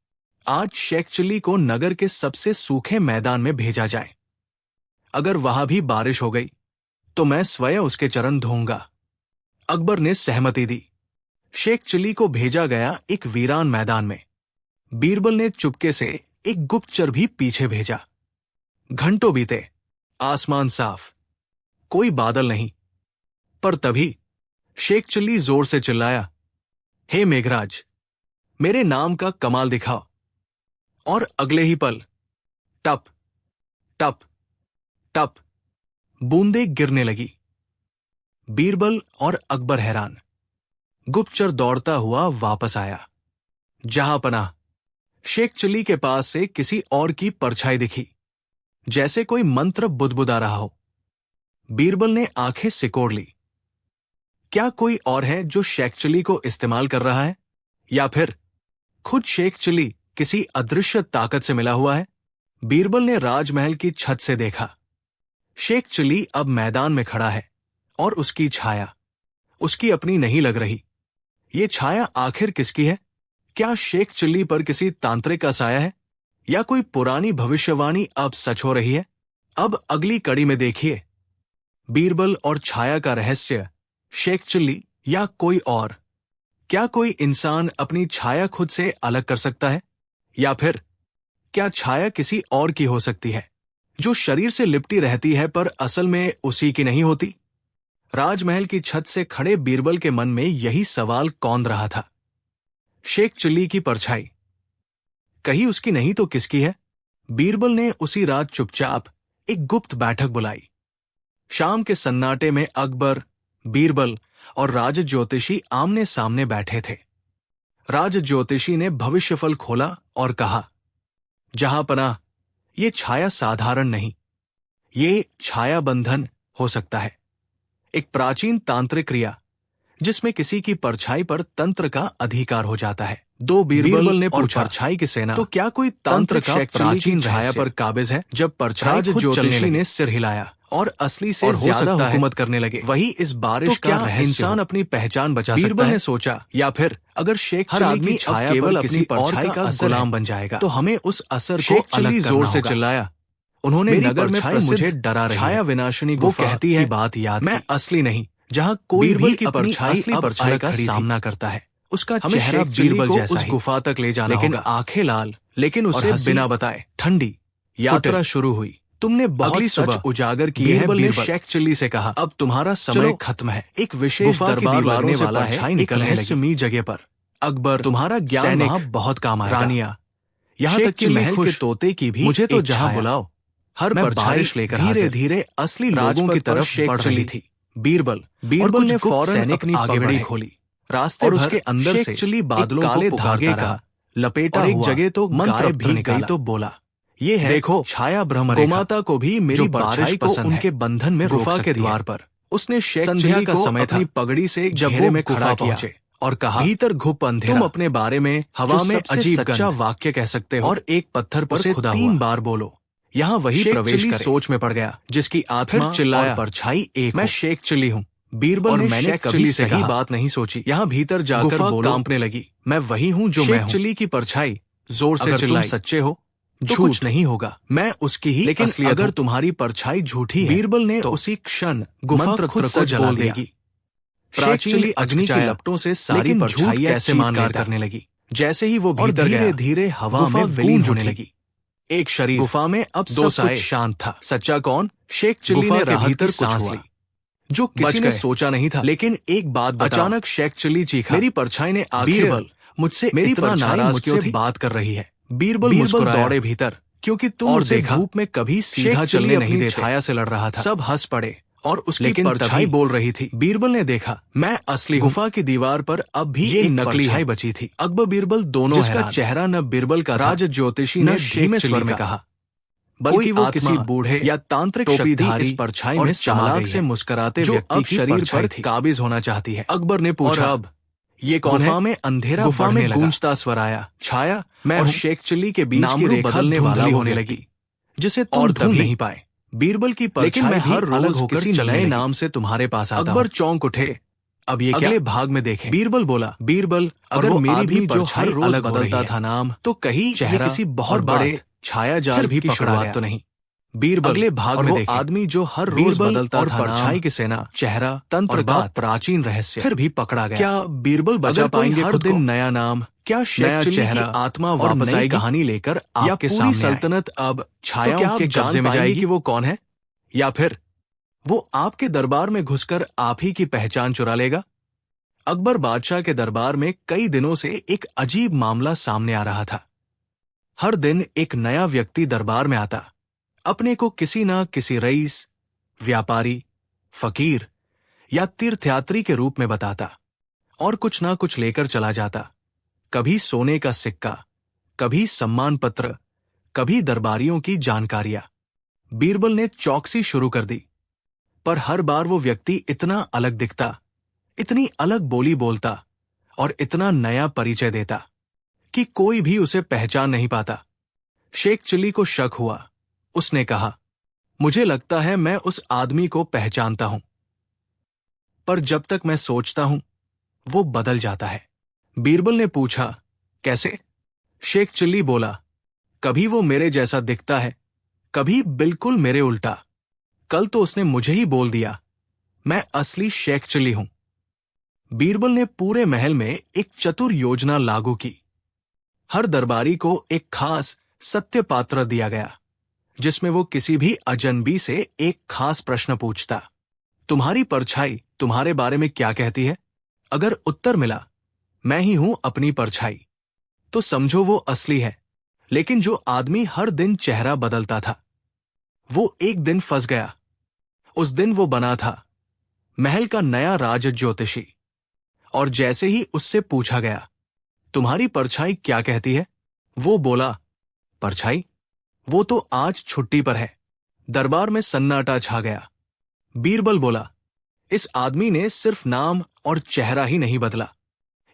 आज शेख चिल्ली को नगर के सबसे सूखे मैदान में भेजा जाए। अगर वहां भी बारिश हो गई तो मैं स्वयं उसके चरण धोऊंगा। अकबर ने सहमति दी। शेख चिल्ली को भेजा गया एक वीरान मैदान में। बीरबल ने चुपके से एक गुप्तचर भी पीछे भेजा। घंटों बीते, आसमान साफ, कोई बादल नहीं। पर तभी शेख चिल्ली जोर से चिल्लाया, हे मेघराज, मेरे नाम का कमाल दिखाओ। और अगले ही पल टप टप टप बूंदें गिरने लगी। बीरबल और अकबर हैरान। गुप्तचर दौड़ता हुआ वापस आया। जहांपनाह, शेख चिल्ली के पास से किसी और की परछाई दिखी, जैसे कोई मंत्र बुदबुदा रहा हो। बीरबल ने आंखें सिकोड़ ली। क्या कोई और है जो शेख चिल्ली को इस्तेमाल कर रहा है, या फिर खुद शेख चिल्ली किसी अदृश्य ताकत से मिला हुआ है? बीरबल ने राजमहल की छत से देखा। शेख चिल्ली अब मैदान में खड़ा है और उसकी छाया उसकी अपनी नहीं लग रही। ये छाया आखिर किसकी है? क्या शेख चिल्ली पर किसी तांत्रिक का साया है, या कोई पुरानी भविष्यवाणी अब सच हो रही है? अब अगली कड़ी में देखिए, बीरबल और छाया का रहस्य, शेख चिल्ली या कोई और। क्या कोई इंसान अपनी छाया खुद से अलग कर सकता है, या फिर क्या छाया किसी और की हो सकती है, जो शरीर से लिपटी रहती है पर असल में उसी की नहीं होती? राजमहल की छत से खड़े बीरबल के मन में यही सवाल कौंध रहा था। शेख चिल्ली की परछाई कहीं उसकी नहीं तो किसकी है? बीरबल ने उसी रात चुपचाप एक गुप्त बैठक बुलाई। शाम के सन्नाटे में अकबर, बीरबल और राज ज्योतिषी आमने सामने बैठे थे। राज ज्योतिषी ने भविष्यफल खोला और कहा, जहांपनाह, ये छाया साधारण नहीं, ये छाया बंधन हो सकता है, एक प्राचीन तांत्रिक क्रिया जिसमें किसी की परछाई पर तंत्र का अधिकार हो जाता है। दो बीरबल ने पूछा, परछाई की सेना, तो क्या कोई तंत्र का प्राचीन छाया पर काबिज है? जब परछाई ज्योतिषी ने सिर हिलाया और असली से ज्यादा हुकूमत करने लगे। वही इस बारिश का रहस्य इंसान अपनी पहचान बचा सकता है? बीरबल ने सोचा, या फिर अगर शेख चिल्ली की छाया केवल अपनी परछाई का गुलाम बन जाएगा तो हमें उस असर को अलग करना जोर से चिल्लाया। उन्होंने नगर में मुझे डरा रही छाया विनाशिनी गुफा कहती है बात याद, मैं असली नहीं, जहाँ कोई भी की परछाई का सामना करता है, उसका चेहरा बीरबल जैसा उस गुफा तक ले जाना, लेकिन आंखें लाल, लेकिन उसे बिना बताए ठंडी। यात्रा शुरू हुई। तुमने बहुत सच उजागर किए हैं, बीरबल ने शेख चिल्ली से कहा। अब तुम्हारा समय खत्म है। एक विशेष दरबार लगने वाला है, एक रहस्यमयी जगह पर। अकबर, तुम्हारा ज्ञान वहां बहुत काम आएगा। रानिया, यहाँ तक कि महल के तोते की भी मुझे तो जहाँ बुलाओ, हर पर बारिश लेकर धीरे धीरे असली लोगों की तरफ बढ़ रही थी। बीरबल ने फौरन अपनी पगड़ी खोली, रास्ते और उसके अंदर से चिल्ली बादलों काले धागे का लपेटा और एक जगह तो मंत्र भी गई तो बोला, ये है देखो छाया ब्रह्म गोमाता को भी मेरी बारिश को उनके बंधन में गुफा के द्वार पर। उसने शेख संध्या का समय था, अपनी पगड़ी से जब वो में खड़ा किया और कहा, भीतर घुप अंधेरा। तुम अपने बारे में हवा में अजीब सच्चा वाक्य कह सकते हो और एक पत्थर पर खुदा 3 बार बोलो। यहाँ वही प्रवेश करे। सोच में पड़ गया, जिसकी आत्मा चिल्लाया, परछाई एक, मैं शेख चिल्ली हूँ। बीरबल ने मैंने कभी सही बात नहीं सोची। यहाँ भीतर जाकर कांपने लगी, मैं वही हूँ जो मैं हूँ। चिल्ली की परछाई जोर से चिल्लाई, सच्चे हो तो कुछ नहीं होगा, मैं उसकी ही, लेकिन अगर तुम्हारी परछाई झूठी है, बीरबल ने उसी क्षण गुफा खुद को जला देगी। प्राचीन अग्नि की लपटों से सारी परछाई कैसे मानकार करने लगी। जैसे ही वो भीतर गया, धीरे धीरे हवा में विलीन होने लगी। एक शरीर गुफा में अब सब कुछ शांत था। सच्चा कौन? शेख चिल्ली ने भीतर सांस ली, जो किसी ने सोचा नहीं था। लेकिन एक बात अचानक शेख चिल्ली चीखा, मेरी परछाई ने बीरबल मुझसे मेरी परछाई मुझसे बात कर रही है। बीरबल दौड़े भीतर, क्योंकि तुम और देखा धूप में कभी सीधा चलने नहीं देते। छाया से लड़ रहा था। सब हंस पड़े और उसकी परछाई बोल रही थी। बीरबल ने देखा, मैं असली गुफा की दीवार पर अब भी एक नकली छाई बची थी। अकबर बीरबल दोनों, जिसका चेहरा न बीरबल का, राज ज्योतिषी ने धीमे स्वर में कहा, बल्कि वो किसी बूढ़े या तांत्रिक शक्तिधारी इस परछाई में चालाक से मुस्कुराते व्यक्ति की शरीर पर काबिज होना चाहती है। अकबर ने पूछा, अब ये कौन है? गुफा में अंधेरा, गुफा में गूंजता स्वर आया, छाया मैं और शेख चिल्ली के बीच की रेखा बदलने वाली होने लगी, जिसे तुम ढूंढ नहीं पाए। बीरबल की परछाई मैं हर रोज किसी नए नाम से तुम्हारे पास आता। अकबर चौंक उठे, अब ये अगले भाग में देखें। बीरबल बोला, बीरबल अगर मेरी भी जो हर रोज बदलता था नाम, तो कहीं चेहरा किसी बहुत बड़े छाया जाल भी पकड़ा गया तो नहीं। बीरबल अगले भाग में देखें, आदमी जो हर रोज बदलता था परछाई की सेना, चेहरा, तंत्र का प्राचीन रहस्य फिर भी पकड़ा गया। क्या बीरबल बचा पाएंगे हर दिन नया नाम? क्या शेख चेहरा आत्मा वापस आई कहानी लेकर आपके सामने सल्तनत अब छायाओं के कब्जे में जाएगी कि वो कौन है, या फिर वो आपके दरबार में घुसकर आप ही की पहचान चुरा लेगा? अकबर बादशाह के दरबार में कई दिनों से एक अजीब मामला सामने आ रहा था। हर दिन एक नया व्यक्ति दरबार में आता, अपने को किसी ना किसी रईस, व्यापारी, फकीर या तीर्थयात्री के रूप में बताता और कुछ ना कुछ लेकर चला जाता। कभी सोने का सिक्का, कभी सम्मान पत्र, कभी दरबारियों की जानकारियां। बीरबल ने चौकसी शुरू कर दी, पर हर बार वो व्यक्ति इतना अलग दिखता, इतनी अलग बोली बोलता और इतना नया परिचय देता कि कोई भी उसे पहचान नहीं पाता। शेख चिल्ली को शक हुआ। उसने कहा, मुझे लगता है मैं उस आदमी को पहचानता हूं, पर जब तक मैं सोचता हूं वो बदल जाता है। बीरबल ने पूछा, कैसे? शेख चिल्ली बोला, कभी वो मेरे जैसा दिखता है, कभी बिल्कुल मेरे उल्टा। कल तो उसने मुझे ही बोल दिया मैं असली शेख चिल्ली हूं। बीरबल ने पूरे महल में एक चतुर योजना लागू की। हर दरबारी को एक खास सत्य पात्र दिया गया, जिसमें वो किसी भी अजनबी से एक खास प्रश्न पूछता। तुम्हारी परछाई तुम्हारे बारे में क्या कहती है? अगर उत्तर मिला, मैं ही हूं अपनी परछाई, तो समझो वो असली है। लेकिन जो आदमी हर दिन चेहरा बदलता था, वो एक दिन फंस गया। उस दिन वो बना था महल का नया राज ज्योतिषी। और जैसे ही उससे पूछा गया, तुम्हारी परछाई क्या कहती है, वो बोला, परछाई? वो तो आज छुट्टी पर है। दरबार में सन्नाटा छा गया। बीरबल बोला, इस आदमी ने सिर्फ नाम और चेहरा ही नहीं बदला।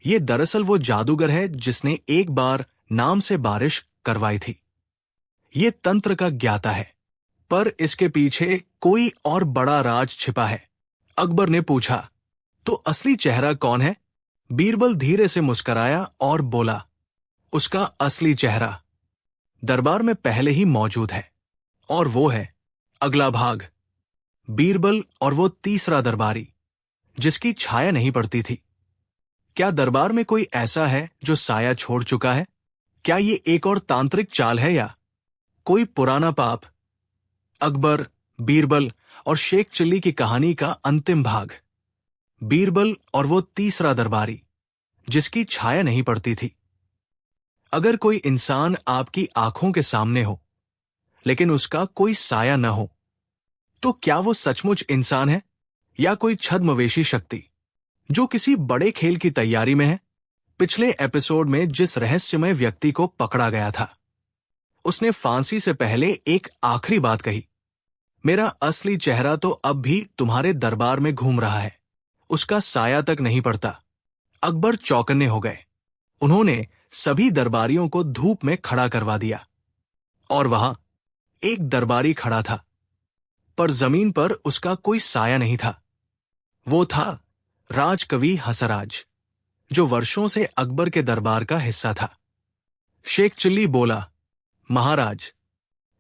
ये दरअसल वो जादूगर है जिसने एक बार नाम से बारिश करवाई थी। ये तंत्र का ज्ञाता है, पर इसके पीछे कोई और बड़ा राज छिपा है। अकबर ने पूछा, तो असली चेहरा कौन है? बीरबल धीरे से मुस्कराया और बोला, उसका असली चेहरा दरबार में पहले ही मौजूद है, और वो है अगला भाग। बीरबल और वो तीसरा दरबारी जिसकी छाया नहीं पड़ती थी। क्या दरबार में कोई ऐसा है जो साया छोड़ चुका है? क्या ये एक और तांत्रिक चाल है या कोई पुराना पाप? अकबर, बीरबल और शेख चिल्ली की कहानी का अंतिम भाग। बीरबल और वो तीसरा दरबारी जिसकी छाया नहीं पड़ती थी। अगर कोई इंसान आपकी आंखों के सामने हो, लेकिन उसका कोई साया न हो, तो क्या वो सचमुच इंसान है या कोई छद्मवेशी शक्ति जो किसी बड़े खेल की तैयारी में है? पिछले एपिसोड में जिस रहस्यमय व्यक्ति को पकड़ा गया था, उसने फांसी से पहले एक आखिरी बात कही, मेरा असली चेहरा तो अब भी तुम्हारे दरबार में घूम रहा है, उसका साया तक नहीं पड़ता। अकबर चौकन्ने हो गए। उन्होंने सभी दरबारियों को धूप में खड़ा करवा दिया, और वहां एक दरबारी खड़ा था, पर जमीन पर उसका कोई साया नहीं था। वो था राजकवि हंसराज, जो वर्षों से अकबर के दरबार का हिस्सा था। शेख चिल्ली बोला, महाराज,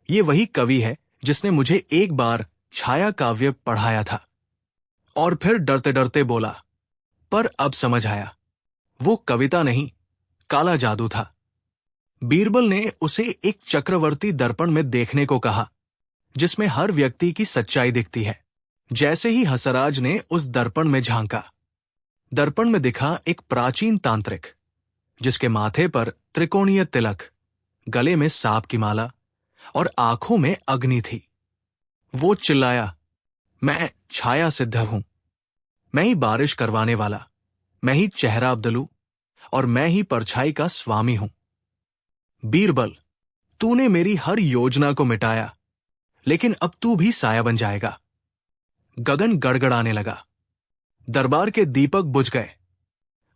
ये वही कवि है जिसने मुझे एक बार छाया काव्य पढ़ाया था। और फिर डरते डरते बोला, पर अब समझ आया, वो कविता नहीं, काला जादू था। बीरबल ने उसे एक चक्रवर्ती दर्पण में देखने को कहा, जिसमें हर व्यक्ति की सच्चाई दिखती है। जैसे ही हंसराज ने उस दर्पण में झांका, दर्पण में दिखा एक प्राचीन तांत्रिक, जिसके माथे पर त्रिकोणीय तिलक, गले में सांप की माला और आंखों में अग्नि थी। वो चिल्लाया, मैं छाया सिद्धर हूं, मैं ही बारिश करवाने वाला, मैं ही चेहरा बदलू, और मैं ही परछाई का स्वामी हूं। बीरबल, तूने मेरी हर योजना को मिटाया, लेकिन अब तू भी साया बन जाएगा। गगन गड़गड़ाने लगा। दरबार के दीपक बुझ गए।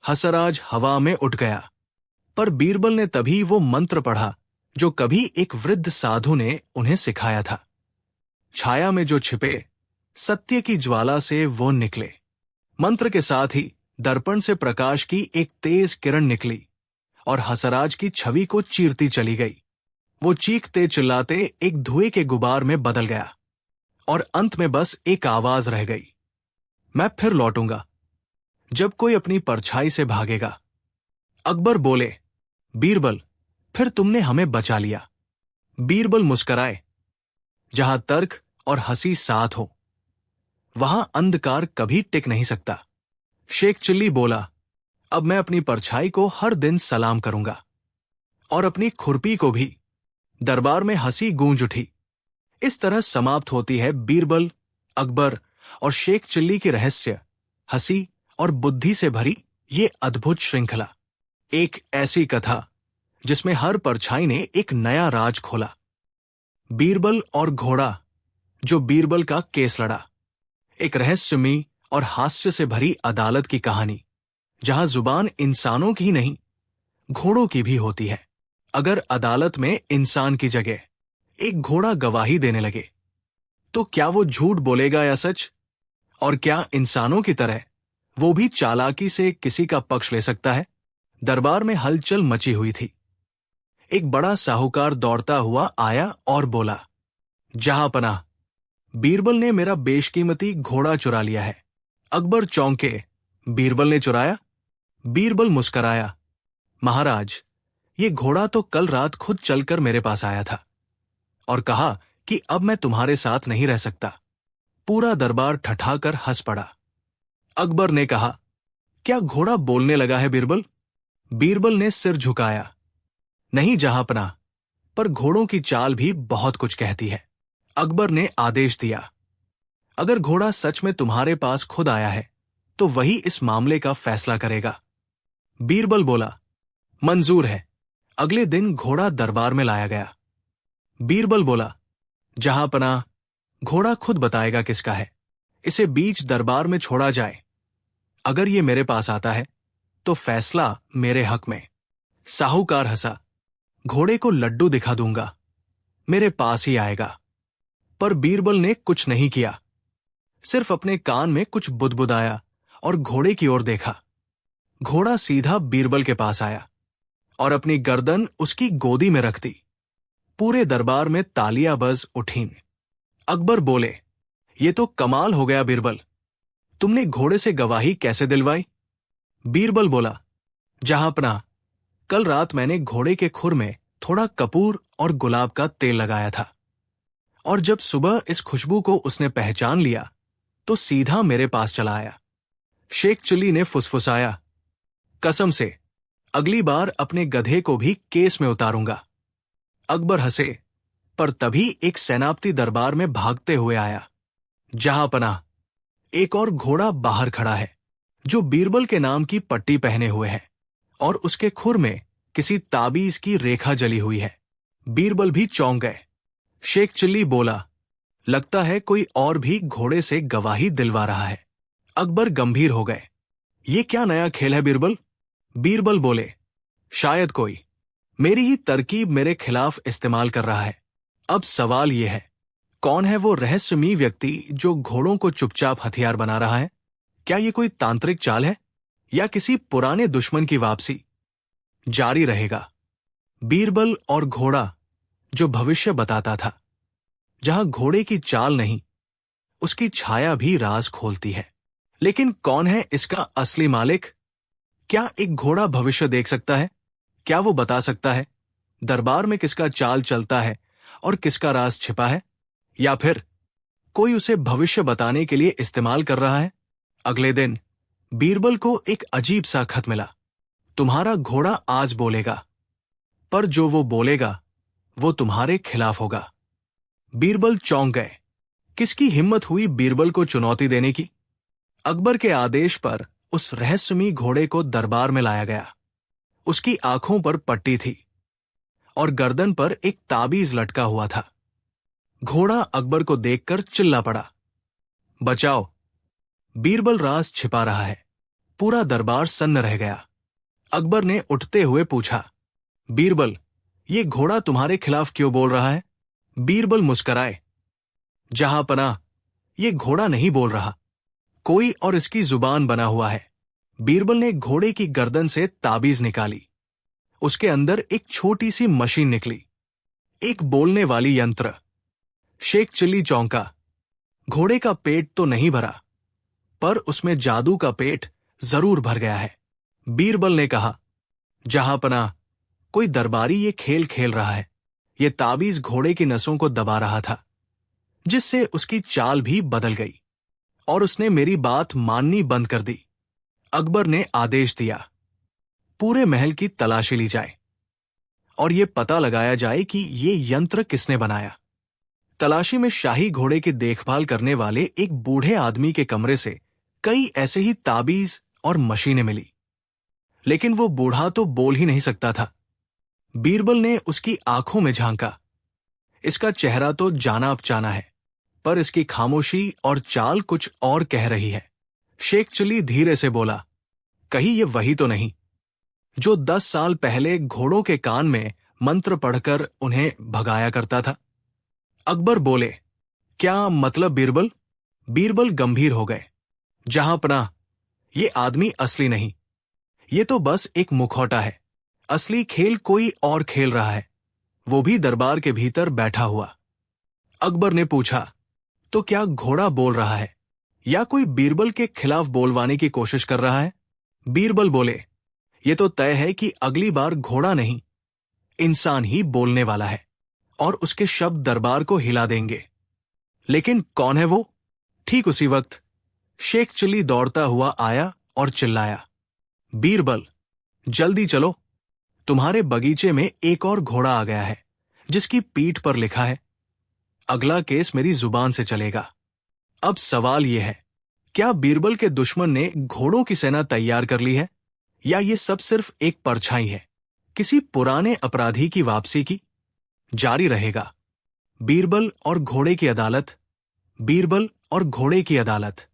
हंसराज हवा में उठ गया। पर बीरबल ने तभी वो मंत्र पढ़ा जो कभी एक वृद्ध साधु ने उन्हें सिखाया था। छाया में जो छिपे, सत्य की ज्वाला से वो निकले। मंत्र के साथ ही दर्पण से प्रकाश की एक तेज किरण निकली और हंसराज की छवि को चीरती चली गई। वो चीखते चिल्लाते एक धुएं के गुबार में बदल गया और अंत में बस एक आवाज रह गई, मैं फिर लौटूंगा जब कोई अपनी परछाई से भागेगा। अकबर बोले, बीरबल, फिर तुमने हमें बचा लिया। बीरबल मुस्कराए, जहां तर्क और हंसी साथ हो, वहां अंधकार कभी टिक नहीं सकता। शेख चिल्ली बोला, अब मैं अपनी परछाई को हर दिन सलाम करूंगा, और अपनी खुरपी को भी। दरबार में हंसी गूंज उठी। इस तरह समाप्त होती है बीरबल, अकबर और शेख चिल्ली की रहस्य, हंसी और बुद्धि से भरी ये अद्भुत श्रृंखला। एक ऐसी कथा जिसमें हर परछाई ने एक नया राज खोला। बीरबल और घोड़ा जो बीरबल का केस लड़ा, एक रहस्यमयी और हास्य से भरी अदालत की कहानी, जहां जुबान इंसानों की ही नहीं, घोड़ों की भी होती है। अगर अदालत में इंसान की जगह एक घोड़ा गवाही देने लगे, तो क्या वो झूठ बोलेगा या सच? और क्या इंसानों की तरह वो भी चालाकी से किसी का पक्ष ले सकता है? दरबार में हलचल मची हुई थी। एक बड़ा साहूकार दौड़ता हुआ आया और बोला, जहांपनाह, बीरबल ने मेरा बेशकीमती घोड़ा चुरा लिया है। अकबर चौंके, बीरबल ने चुराया? बीरबल मुस्कराया, महाराज, ये घोड़ा तो कल रात खुद चलकर मेरे पास आया था और कहा कि अब मैं तुम्हारे साथ नहीं रह सकता। पूरा दरबार ठठाकर हंस पड़ा। अकबर ने कहा, क्या घोड़ा बोलने लगा है बीरबल? बीरबल ने सिर झुकाया, नहीं जहांपनाह, पर घोड़ों की चाल भी बहुत कुछ कहती है। अकबर ने आदेश दिया, अगर घोड़ा सच में तुम्हारे पास खुद आया है तो वही इस मामले का फैसला करेगा। बीरबल बोला, मंजूर है। अगले दिन घोड़ा दरबार में लाया गया। बीरबल बोला, जहांपनाह, घोड़ा खुद बताएगा किसका है। इसे बीच दरबार में छोड़ा जाए। अगर ये मेरे पास आता है तो फैसला मेरे हक में। साहूकार हंसा, घोड़े को लड्डू दिखा दूंगा, मेरे पास ही आएगा। पर बीरबल ने कुछ नहीं किया, सिर्फ अपने कान में कुछ बुदबुदाया और घोड़े की ओर देखा। घोड़ा सीधा बीरबल के पास आया और अपनी गर्दन उसकी गोदी में रख दी। पूरे दरबार में तालियां बज उठीं। अकबर बोले, ये तो कमाल हो गया बीरबल, तुमने घोड़े से गवाही कैसे दिलवाई? बीरबल बोला, जहांपनाह, कल रात मैंने घोड़े के खुर में थोड़ा कपूर और गुलाब का तेल लगाया था और जब सुबह इस खुशबू को उसने पहचान लिया तो सीधा मेरे पास चला आया। शेख चिल्ली ने फुसफुसाया, कसम से अगली बार अपने गधे को भी केस में उतारूंगा। अकबर हंसे, पर तभी एक सेनापति दरबार में भागते हुए आया। जहांपनाह, एक और घोड़ा बाहर खड़ा है जो बीरबल के नाम की पट्टी पहने हुए है और उसके खुर में किसी ताबीज की रेखा जली हुई है। बीरबल भी चौंक गए। शेख चिल्ली बोला, लगता है कोई और भी घोड़े से गवाही दिलवा रहा है। अकबर गंभीर हो गए, ये क्या नया खेल है बीरबल? बीरबल बोले, शायद कोई मेरी ही तरकीब मेरे खिलाफ इस्तेमाल कर रहा है। अब सवाल यह है, कौन है वो रहस्यमयी व्यक्ति जो घोड़ों को चुपचाप हथियार बना रहा है? क्या ये कोई तांत्रिक चाल है या किसी पुराने दुश्मन की वापसी? जारी रहेगा। बीरबल और घोड़ा, जो भविष्य बताता था। जहां घोड़े की चाल नहीं, उसकी छाया भी राज खोलती है। लेकिन कौन है इसका असली मालिक? क्या एक घोड़ा भविष्य देख सकता है? क्या वो बता सकता है दरबार में किसका चाल चलता है और किसका राज छिपा है? या फिर कोई उसे भविष्य बताने के लिए इस्तेमाल कर रहा है? अगले दिन बीरबल को एक अजीब सा खत मिला। तुम्हारा घोड़ा आज बोलेगा, पर जो वो बोलेगा वो तुम्हारे खिलाफ होगा। बीरबल चौंक गए। किसकी हिम्मत हुई बीरबल को चुनौती देने की? अकबर के आदेश पर उस रहस्यमयी घोड़े को दरबार में लाया गया। उसकी आंखों पर पट्टी थी और गर्दन पर एक ताबीज लटका हुआ था। घोड़ा अकबर को देखकर चिल्ला पड़ा, बचाओ! बीरबल राज छिपा रहा है। पूरा दरबार सन्न रह गया। अकबर ने उठते हुए पूछा, बीरबल, ये घोड़ा तुम्हारे खिलाफ क्यों बोल रहा है? बीरबल मुस्कराए, जहांपनाह, ये घोड़ा नहीं बोल रहा, कोई और इसकी जुबान बना हुआ है। बीरबल ने घोड़े की गर्दन से ताबीज निकाली। उसके अंदर एक छोटी सी मशीन निकली, एक बोलने वाली यंत्र। शेख चिल्ली चौंका। घोड़े का पेट तो नहीं भरा, पर उसमें जादू का पेट जरूर भर गया है। बीरबल ने कहा, जहांपनाह, कोई दरबारी ये खेल खेल रहा है। ये ताबीज घोड़े की नसों को दबा रहा था, जिससे उसकी चाल भी बदल गई और उसने मेरी बात माननी बंद कर दी। अकबर ने आदेश दिया, पूरे महल की तलाशी ली जाए और ये पता लगाया जाए कि ये यंत्र किसने बनाया। तलाशी में शाही घोड़े की देखभाल करने वाले एक बूढ़े आदमी के कमरे से कई ऐसे ही ताबीज और मशीनें मिली, लेकिन वो बूढ़ा तो बोल ही नहीं सकता था। बीरबल ने उसकी आंखों में झांका। इसका चेहरा तो जाना अपचाना है, पर इसकी खामोशी और चाल कुछ और कह रही है। शेख चिल्ली धीरे से बोला, कहीं ये वही तो नहीं जो 10 साल पहले घोड़ों के कान में मंत्र पढ़कर उन्हें भगाया करता था? अकबर बोले, क्या मतलब बीरबल? बीरबल गंभीर हो गए। जहांपनाह, ये आदमी असली नहीं, ये तो बस एक मुखौटा है, असली खेल कोई और खेल रहा है, वो भी दरबार के भीतर बैठा हुआ। अकबर ने पूछा, तो क्या घोड़ा बोल रहा है या कोई बीरबल के खिलाफ बोलवाने की कोशिश कर रहा है? बीरबल बोले, ये तो तय है कि अगली बार घोड़ा नहीं, इंसान ही बोलने वाला है और उसके शब्द दरबार को हिला देंगे। लेकिन कौन है वो? ठीक उसी वक्त शेख चिल्ली दौड़ता हुआ आया और चिल्लाया, बीरबल, जल्दी चलो, तुम्हारे बगीचे में एक और घोड़ा आ गया है जिसकी पीठ पर लिखा है, अगला केस मेरी जुबान से चलेगा। अब सवाल यह है, क्या बीरबल के दुश्मन ने घोड़ों की सेना तैयार कर ली है या ये सब सिर्फ एक परछाई है किसी पुराने अपराधी की वापसी की? जारी रहेगा बीरबल और घोड़े की अदालत, बीरबल और घोड़े की अदालत,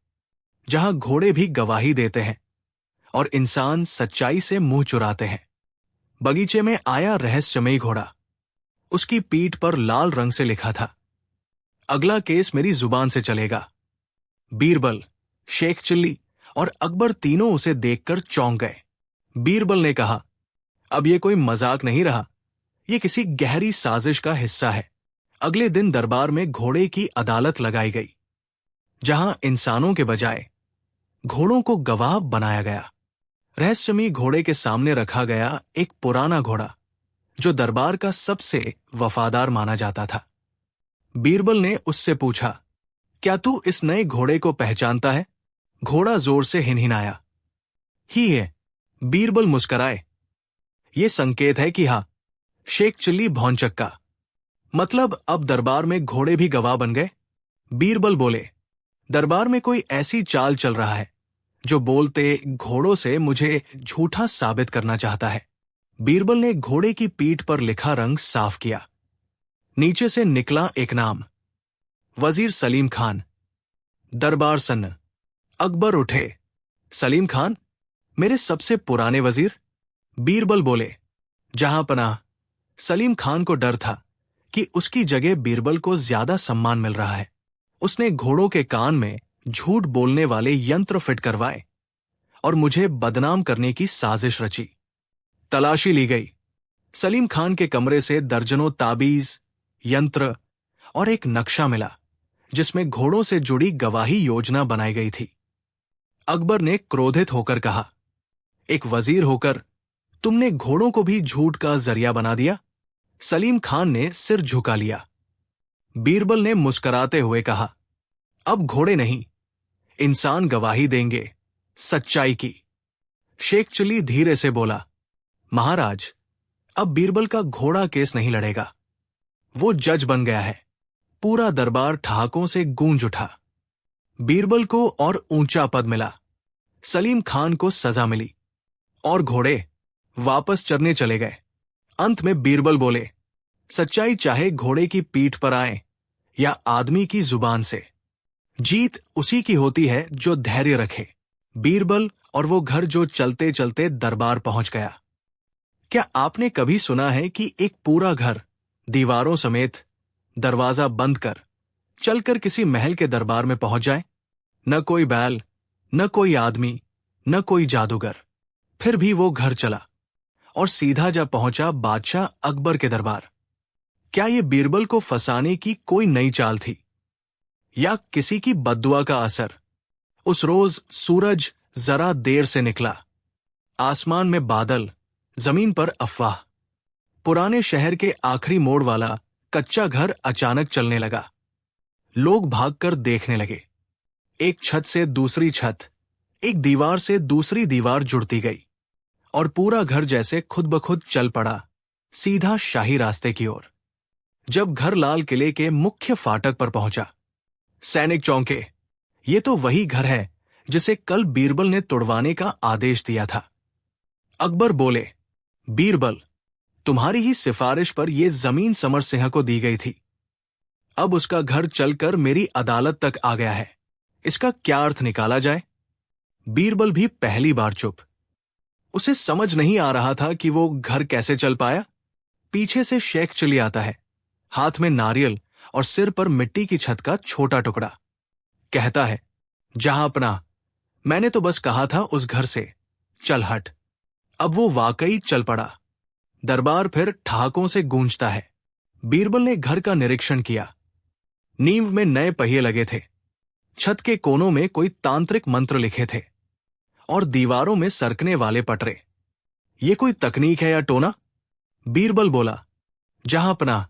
जहां घोड़े भी गवाही देते हैं और इंसान सच्चाई से मुंह चुराते हैं। बगीचे में आया रहस्यमयी घोड़ा, उसकी पीठ पर लाल रंग से लिखा था, अगला केस मेरी जुबान से चलेगा। बीरबल, शेख चिल्ली और अकबर तीनों उसे देखकर चौंक गए। बीरबल ने कहा, अब ये कोई मजाक नहीं रहा, ये किसी गहरी साजिश का हिस्सा है। अगले दिन दरबार में घोड़े की अदालत लगाई गई, जहां इंसानों के बजाय घोड़ों को गवाह बनाया गया। रहस्यमयी घोड़े के सामने रखा गया एक पुराना घोड़ा जो दरबार का सबसे वफादार माना जाता था। बीरबल ने उससे पूछा, क्या तू इस नए घोड़े को पहचानता है? घोड़ा जोर से हिनहिनाया। ही है, बीरबल मुस्कराए। ये संकेत है कि हाँ। शेख चिल्ली भौंचक्का, मतलब अब दरबार में घोड़े भी गवाह बन गए? बीरबल बोले, दरबार में कोई ऐसी चाल चल रहा है जो बोलते घोड़ों से मुझे झूठा साबित करना चाहता है। बीरबल ने घोड़े की पीठ पर लिखा रंग साफ किया। नीचे से निकला एक नाम, वजीर सलीम खान। दरबार सन्न। अकबर उठे, सलीम खान, मेरे सबसे पुराने वजीर? बीरबल बोले, जहां पनाह। सलीम खान को डर था कि उसकी जगह बीरबल को ज्यादा सम्मान मिल रहा है। उसने घोड़ों के कान में झूठ बोलने वाले यंत्र फिट करवाए और मुझे बदनाम करने की साजिश रची। तलाशी ली गई। सलीम खान के कमरे से दर्जनों ताबीज, यंत्र और एक नक्शा मिला जिसमें घोड़ों से जुड़ी गवाही योजना बनाई गई थी। अकबर ने क्रोधित होकर कहा, एक वजीर होकर तुमने घोड़ों को भी झूठ का जरिया बना दिया? सलीम खान ने सिर झुका लिया। बीरबल ने मुस्कुराते हुए कहा, अब घोड़े नहीं, इंसान गवाही देंगे सच्चाई की। शेख चिल्ली धीरे से बोला, महाराज, अब बीरबल का घोड़ा केस नहीं लड़ेगा, वो जज बन गया है। पूरा दरबार ठहाकों से गूंज उठा। बीरबल को और ऊंचा पद मिला, सलीम खान को सजा मिली और घोड़े वापस चरने चले गए। अंत में बीरबल बोले, सच्चाई चाहे घोड़े की पीठ पर आए या आदमी की जुबान से, जीत उसी की होती है जो धैर्य रखे। बीरबल और वो घर जो चलते चलते दरबार पहुंच गया। क्या आपने कभी सुना है कि एक पूरा घर दीवारों समेत दरवाजा बंद कर चलकर किसी महल के दरबार में पहुंच जाए? न कोई बैल, न कोई आदमी, न कोई जादूगर। फिर भी वो घर चला और सीधा जा पहुंचा बादशाह अकबर के दरबार। क्या ये बीरबल को फंसाने की कोई नई चाल थी या किसी की बद्दुआ का असर? उस रोज सूरज जरा देर से निकला। आसमान में बादल, जमीन पर अफवाह। पुराने शहर के आखिरी मोड़ वाला कच्चा घर अचानक चलने लगा। लोग भागकर देखने लगे। एक छत से दूसरी छत, एक दीवार से दूसरी दीवार जुड़ती गई और पूरा घर जैसे खुद ब खुद चल पड़ा, सीधा शाही रास्ते की ओर। जब घर लाल किले के मुख्य फाटक पर पहुंचा, सैनिक चौंके। ये तो वही घर है जिसे कल बीरबल ने तुड़वाने का आदेश दिया था। अकबर बोले, बीरबल, तुम्हारी ही सिफारिश पर यह जमीन समर सिंह को दी गई थी। अब उसका घर चलकर मेरी अदालत तक आ गया है। इसका क्या अर्थ निकाला जाए? बीरबल भी पहली बार चुप। उसे समझ नहीं आ रहा था कि वो घर कैसे चल पाया। पीछे से शेख चिल्ली आता है, हाथ में नारियल और सिर पर मिट्टी की छत का छोटा टुकड़ा। कहता है, जहां अपना, मैंने तो बस कहा था उस घर से चल हट। अब वो वाकई चल पड़ा। दरबार फिर ठहाकों से गूंजता है। बीरबल ने घर का निरीक्षण किया। नींव में नए पहिए लगे थे, छत के कोनों में कोई तांत्रिक मंत्र लिखे थे और दीवारों में सरकने वाले पटरे। ये कोई तकनीक है या टोना? बीरबल बोला, जहांपनाह,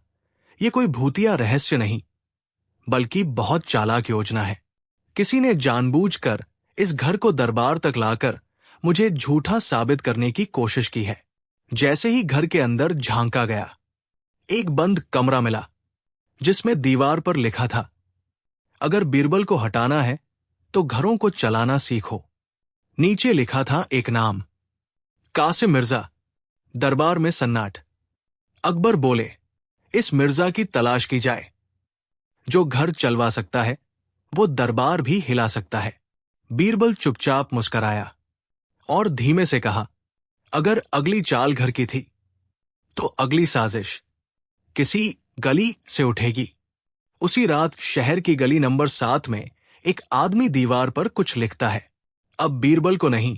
ये कोई भूतिया रहस्य नहीं, बल्कि बहुत चालाक योजना है। किसी ने जानबूझकर इस घर को दरबार तक लाकर मुझे झूठा साबित करने की कोशिश की है। जैसे ही घर के अंदर झांका गया, एक बंद कमरा मिला जिसमें दीवार पर लिखा था, अगर बीरबल को हटाना है तो घरों को चलाना सीखो। नीचे लिखा था एक नाम, कासिम मिर्जा। दरबार में सन्नाट। अकबर बोले, इस मिर्जा की तलाश की जाए। जो घर चलवा सकता है वो दरबार भी हिला सकता है। बीरबल चुपचाप मुस्कराया और धीमे से कहा, अगर अगली चाल घर की थी तो अगली साजिश किसी गली से उठेगी। उसी रात शहर की गली नंबर 7 में एक आदमी दीवार पर कुछ लिखता है। अब बीरबल को नहीं,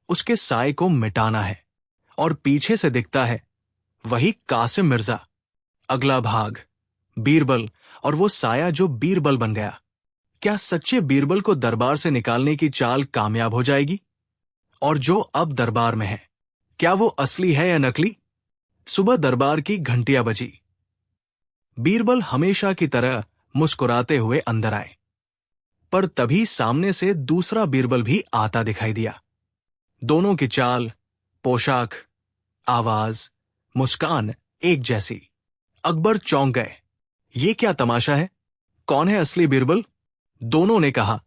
उसके साए को मिटाना है, और पीछे से दिखता है वही कासिम मिर्जा। अगला भाग, बीरबल और वो साया जो बीरबल बन गया। क्या सच्चे बीरबल को दरबार से निकालने की चाल कामयाब हो जाएगी? और जो अब दरबार में है, क्या वो असली है या नकली? सुबह दरबार की घंटियां बजी। बीरबल हमेशा की तरह मुस्कुराते हुए अंदर आए, पर तभी सामने से दूसरा बीरबल भी आता दिखाई दिया। दोनों की चाल, पोशाक, आवाज, मुस्कान एक जैसी। अकबर चौंक गए। ये क्या तमाशा है? कौन है असली बीरबल? दोनों ने कहा,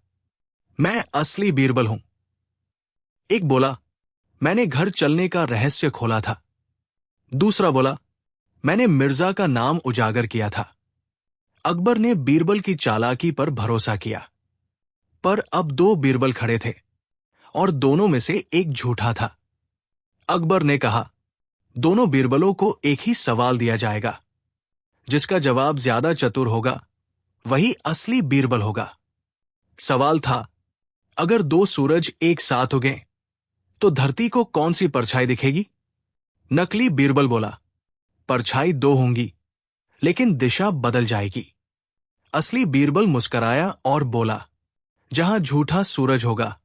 मैं असली बीरबल हूं। एक बोला, मैंने घर चलने का रहस्य खोला था। दूसरा बोला, मैंने मिर्जा का नाम उजागर किया था। अकबर ने बीरबल की चालाकी पर भरोसा किया, पर अब 2 बीरबल खड़े थे और दोनों में से एक झूठा था। अकबर ने कहा, दोनों बीरबलों को एक ही सवाल दिया जाएगा। जिसका जवाब ज्यादा चतुर होगा वही असली बीरबल होगा। सवाल था, अगर 2 सूरज एक साथ उगें तो धरती को कौन सी परछाई दिखेगी? नकली बीरबल बोला, परछाई 2 होंगी, लेकिन दिशा बदल जाएगी। असली बीरबल मुस्कराया और बोला, जहां झूठा सूरज होगा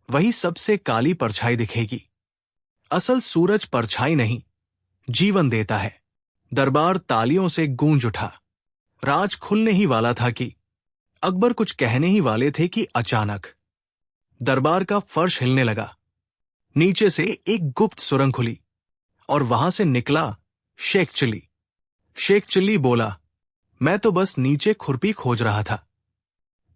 वही सबसे काली परछाई दिखेगी। असल सूरज परछाई नहीं, जीवन देता है। दरबार तालियों से गूंज उठा। राज खुलने ही वाला था कि अकबर कुछ कहने ही वाले थे कि अचानक दरबार का फर्श हिलने लगा। नीचे से एक गुप्त सुरंग खुली और वहां से निकला शेख चिल्ली। शेख चिल्ली बोला, मैं तो बस नीचे खुरपी खोज रहा था,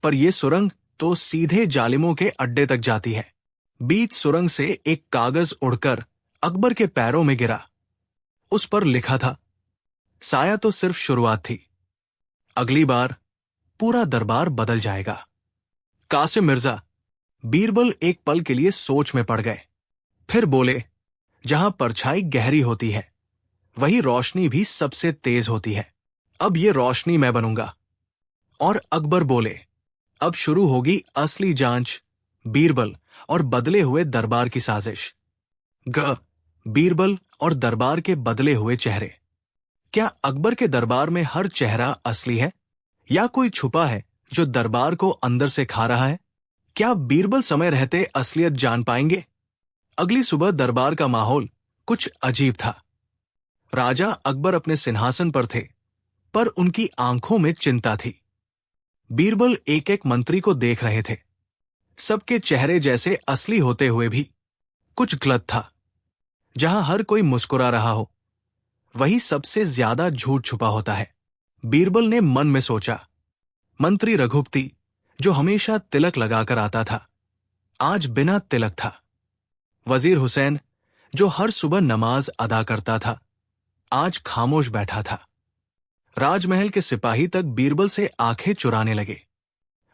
पर यह सुरंग तो सीधे जालिमों के अड्डे तक जाती है। बीच सुरंग से एक कागज उड़कर अकबर के पैरों में गिरा। उस पर लिखा था, साया तो सिर्फ शुरुआत थी, अगली बार पूरा दरबार बदल जाएगा। कासिम मिर्जा। बीरबल एक पल के लिए सोच में पड़ गए, फिर बोले, जहां परछाई गहरी होती है वही रोशनी भी सबसे तेज होती है। अब ये रोशनी मैं बनूंगा। और अकबर बोले, अब शुरू होगी असली जांच, बीरबल और बदले हुए दरबार की साजिश। बीरबल और दरबार के बदले हुए चेहरे। क्या अकबर के दरबार में हर चेहरा असली है या कोई छुपा है जो दरबार को अंदर से खा रहा है? क्या बीरबल समय रहते असलियत जान पाएंगे? अगली सुबह दरबार का माहौल कुछ अजीब था। राजा अकबर अपने सिंहासन पर थे, पर उनकी आंखों में चिंता थी। बीरबल एक एक मंत्री को देख रहे थे। सबके चेहरे जैसे असली होते हुए भी कुछ गलत था। जहां हर कोई मुस्कुरा रहा हो वही सबसे ज्यादा झूठ छुपा होता है। बीरबल ने मन में सोचा, मंत्री रघुपति जो हमेशा तिलक लगाकर आता था, आज बिना तिलक था। वजीर हुसैन जो हर सुबह नमाज अदा करता था, आज खामोश बैठा था। राजमहल के सिपाही तक बीरबल से आंखें चुराने लगे।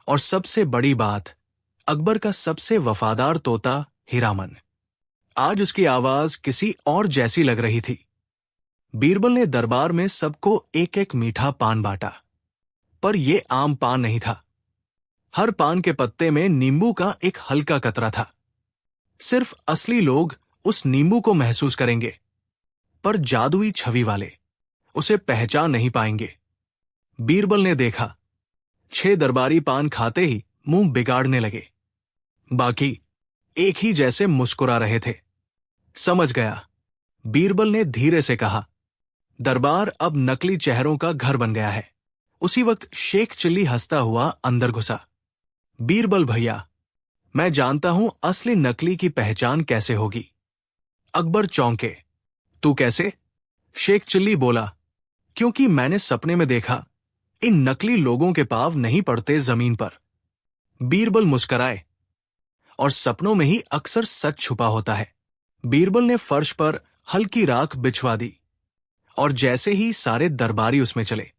और सबसे बड़ी बात, अकबर का सबसे वफादार तोता हीरामन, आज उसकी आवाज किसी और जैसी लग रही थी। बीरबल ने दरबार में सबको एक एक मीठा पान बांटा, पर यह आम पान नहीं था। हर पान के पत्ते में नींबू का एक हल्का कतरा था। सिर्फ असली लोग उस नींबू को महसूस करेंगे, पर जादुई छवि वाले उसे पहचान नहीं पाएंगे। बीरबल ने देखा, 6 दरबारी पान खाते ही मुंह बिगाड़ने लगे। बाकी एक ही जैसे मुस्कुरा रहे थे। समझ गया, बीरबल ने धीरे से कहा। दरबार अब नकली चेहरों का घर बन गया है। उसी वक्त शेख चिल्ली हंसता हुआ अंदर घुसा। बीरबल भैया, मैं जानता हूं असली नकली की पहचान कैसे होगी। अकबर चौंके। तू कैसे? शेख चिल्ली बोला, क्योंकि मैंने सपने में देखा, इन नकली लोगों के पांव नहीं पड़ते जमीन पर। बीरबल मुस्कराए, और सपनों में ही अक्सर सच छुपा होता है। बीरबल ने फर्श पर हल्की राख बिछवा दी, और जैसे ही सारे दरबारी उसमें चले,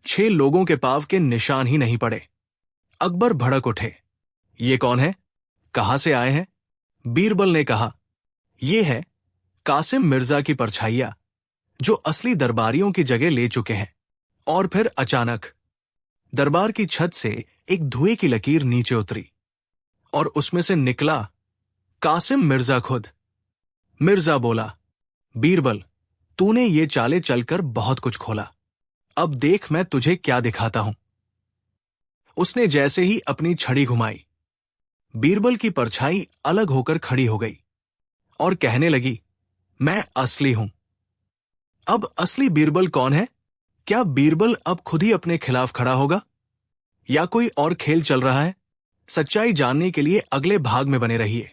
6 लोगों के पांव के निशान ही नहीं पड़े। अकबर भड़क उठे। ये कौन है? कहां से आए हैं? बीरबल ने कहा, ये है कासिम मिर्जा की परछाइयां, जो असली दरबारियों की जगह ले चुके हैं। और फिर अचानक दरबार की छत से एक धुएं की लकीर नीचे उतरी, और उसमें से निकला कासिम मिर्जा खुद। मिर्जा बोला, बीरबल, तूने ये चाले चलकर बहुत कुछ खोला। अब देख मैं तुझे क्या दिखाता हूं। उसने जैसे ही अपनी छड़ी घुमाई, बीरबल की परछाई अलग होकर खड़ी हो गई और कहने लगी, मैं असली हूं। अब असली बीरबल कौन है? क्या बीरबल अब खुद ही अपने खिलाफ खड़ा होगा, या कोई और खेल चल रहा है? सच्चाई जानने के लिए अगले भाग में बने रहिए।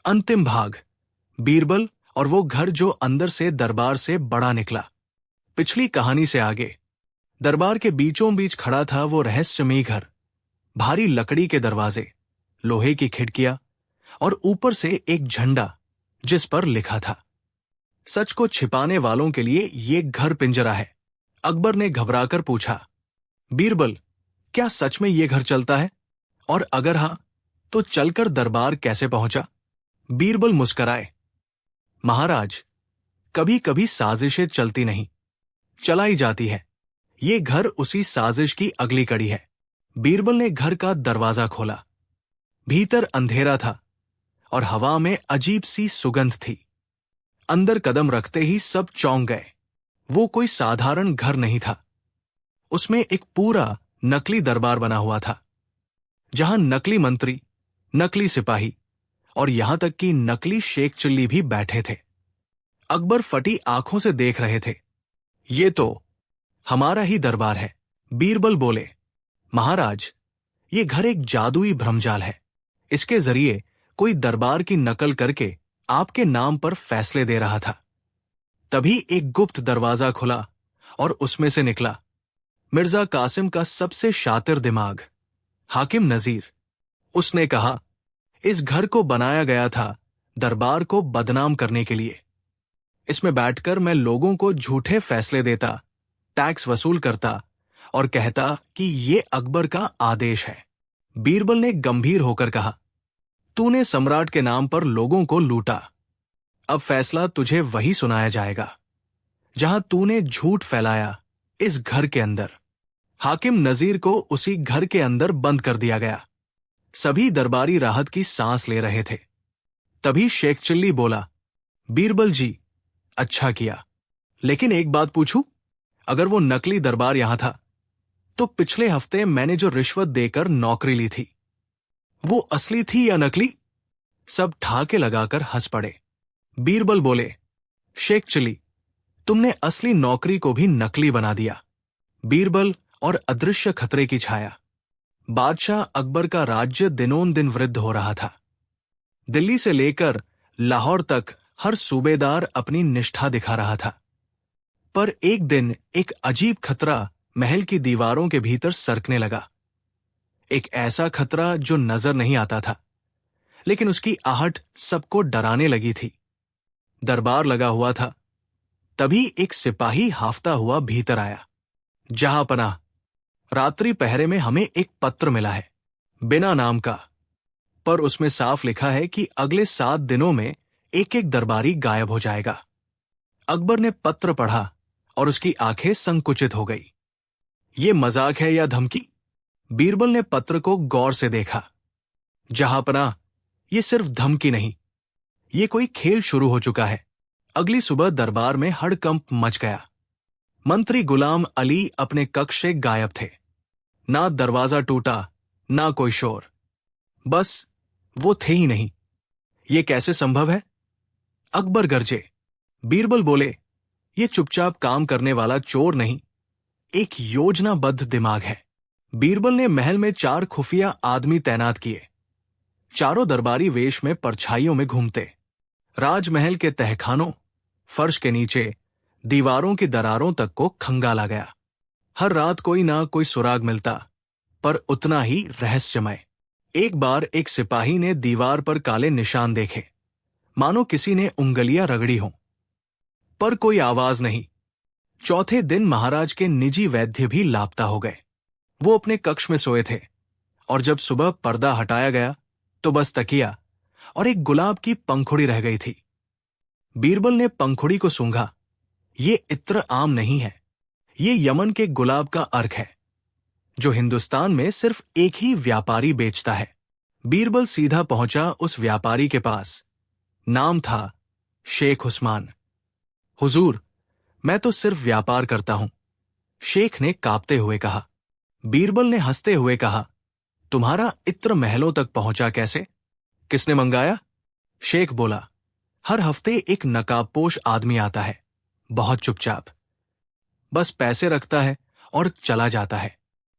अंतिम भाग, बीरबल और वो घर जो अंदर से दरबार से बड़ा निकला। पिछली कहानी से आगे दरबार के बीचों बीच खड़ा था वो रहस्यमयी घर। भारी लकड़ी के दरवाजे, लोहे की खिड़कियां, और ऊपर से एक झंडा जिस पर लिखा था, सच को छिपाने वालों के लिए ये घर पिंजरा है। अकबर ने घबराकर पूछा, बीरबल, क्या सच में ये घर चलता है? और अगर हां, तो चलकर दरबार कैसे पहुंचा? बीरबल मुस्कराए, महाराज, कभी कभी साजिशें चलती नहीं, चलाई जाती है। ये घर उसी साजिश की अगली कड़ी है। बीरबल ने घर का दरवाजा खोला। भीतर अंधेरा था और हवा में अजीब सी सुगंध थी। अंदर कदम रखते ही सब चौंक गए। वो कोई साधारण घर नहीं था। उसमें एक पूरा नकली दरबार बना हुआ था, जहां नकली मंत्री, नकली सिपाही और यहां तक कि नकली शेख चिल्ली भी बैठे थे। अकबर फटी आंखों से देख रहे थे। ये तो हमारा ही दरबार है। बीरबल बोले, महाराज, ये घर एक जादुई भ्रमजाल है। इसके जरिए कोई दरबार की नकल करके आपके नाम पर फैसले दे रहा था। तभी एक गुप्त दरवाजा खुला और उसमें से निकला मिर्जा कासिम का सबसे शातिर दिमाग, हाकिम नजीर। उसने कहा, इस घर को बनाया गया था दरबार को बदनाम करने के लिए। इसमें बैठकर मैं लोगों को झूठे फैसले देता, टैक्स वसूल करता और कहता कि ये अकबर का आदेश है। बीरबल ने गंभीर होकर कहा, तूने सम्राट के नाम पर लोगों को लूटा। अब फैसला तुझे वही सुनाया जाएगा जहां तूने झूठ फैलाया, इस घर के अंदर। हाकिम नजीर को उसी घर के अंदर बंद कर दिया गया। सभी दरबारी राहत की सांस ले रहे थे। तभी शेख चिल्ली बोला, बीरबल जी, अच्छा किया, लेकिन एक बात पूछूं? अगर वो नकली दरबार यहां था, तो पिछले हफ्ते मैंने जो रिश्वत देकर नौकरी ली थी, वो असली थी या नकली? सब ठाके लगाकर हंस पड़े। बीरबल बोले, शेख चिल्ली, तुमने असली नौकरी को भी नकली बना दिया। बीरबल और अदृश्य खतरे की छाया। बादशाह अकबर का राज्य दिनों दिन वृद्ध हो रहा था। दिल्ली से लेकर लाहौर तक हर सूबेदार अपनी निष्ठा दिखा रहा था। पर एक दिन एक अजीब खतरा महल की दीवारों के भीतर सरकने लगा। एक ऐसा खतरा जो नजर नहीं आता था, लेकिन उसकी आहट सबको डराने लगी थी। दरबार लगा हुआ था। तभी एक सिपाही हाफता हुआ भीतर आया। जहां पनाह, रात्रि पहरे में हमें एक पत्र मिला है, बिना नाम का, पर उसमें साफ लिखा है कि अगले 7 दिनों में एक एक दरबारी गायब हो जाएगा। अकबर ने पत्र पढ़ा और उसकी आंखें संकुचित हो गई। ये मजाक है या धमकी? बीरबल ने पत्र को गौर से देखा। जहां पनाह, ये सिर्फ धमकी नहीं, ये कोई खेल शुरू हो चुका है। अगली सुबह दरबार में हड़कंप मच गया। मंत्री गुलाम अली अपने कक्ष से गायब थे। ना दरवाजा टूटा, ना कोई शोर। बस वो थे ही नहीं। ये कैसे संभव है? अकबर गरजे। बीरबल बोले, ये चुपचाप काम करने वाला चोर नहीं, एक योजनाबद्ध दिमाग है। बीरबल ने महल में 4 खुफिया आदमी तैनात किए। चारों दरबारी वेश में परछाइयों में घूमते। राजमहल के तहखानों, फर्श के नीचे, दीवारों की दरारों तक को खंगाला गया। हर रात कोई ना कोई सुराग मिलता, पर उतना ही रहस्यमय। एक बार एक सिपाही ने दीवार पर काले निशान देखे, मानो किसी ने उंगलियां रगड़ी हों, पर कोई आवाज नहीं। चौथे दिन महाराज के निजी वैद्य भी लापता हो गए। वो अपने कक्ष में सोए थे, और जब सुबह पर्दा हटाया गया तो बस तकिया और एक गुलाब की पंखुड़ी रह गई थी। बीरबल ने पंखुड़ी को सूंघा। ये इत्र आम नहीं है, ये यमन के गुलाब का अर्क है, जो हिंदुस्तान में सिर्फ एक ही व्यापारी बेचता है। बीरबल सीधा पहुंचा उस व्यापारी के पास। नाम था शेख उस्मान। हुजूर, मैं तो सिर्फ व्यापार करता हूं, शेख ने कांपते हुए कहा। बीरबल ने हंसते हुए कहा, तुम्हारा इत्र महलों तक पहुंचा कैसे? किसने मंगाया? शेख बोला, हर हफ्ते एक नकाबपोश आदमी आता है, बहुत चुपचाप, बस पैसे रखता है और चला जाता है।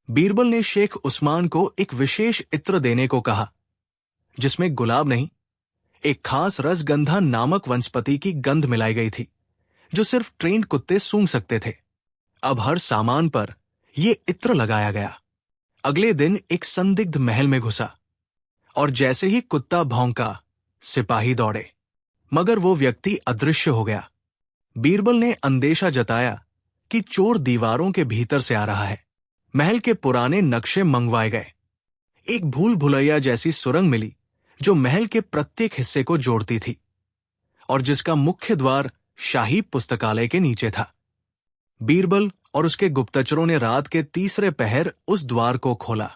बीरबल ने शेख उस्मान को एक विशेष इत्र देने को कहा, जिसमें गुलाब नहीं, एक खास रसगंधा नामक वनस्पति की गंध मिलाई गई थी, जो सिर्फ ट्रेंड कुत्ते सूंघ सकते थे। अब हर सामान पर यह इत्र लगाया गया। अगले दिन एक संदिग्ध महल में घुसा, और जैसे ही कुत्ता भौंका, सिपाही दौड़े, मगर वो व्यक्ति अदृश्य हो गया। बीरबल ने अंदेशा जताया कि चोर दीवारों के भीतर से आ रहा है। महल के पुराने नक्शे मंगवाए गए। एक भूल भुलैया जैसी सुरंग मिली, जो महल के प्रत्येक हिस्से को जोड़ती थी, और जिसका मुख्य द्वार शाही पुस्तकालय के नीचे था। बीरबल और उसके गुप्तचरों ने रात के तीसरे पहर उस द्वार को खोला।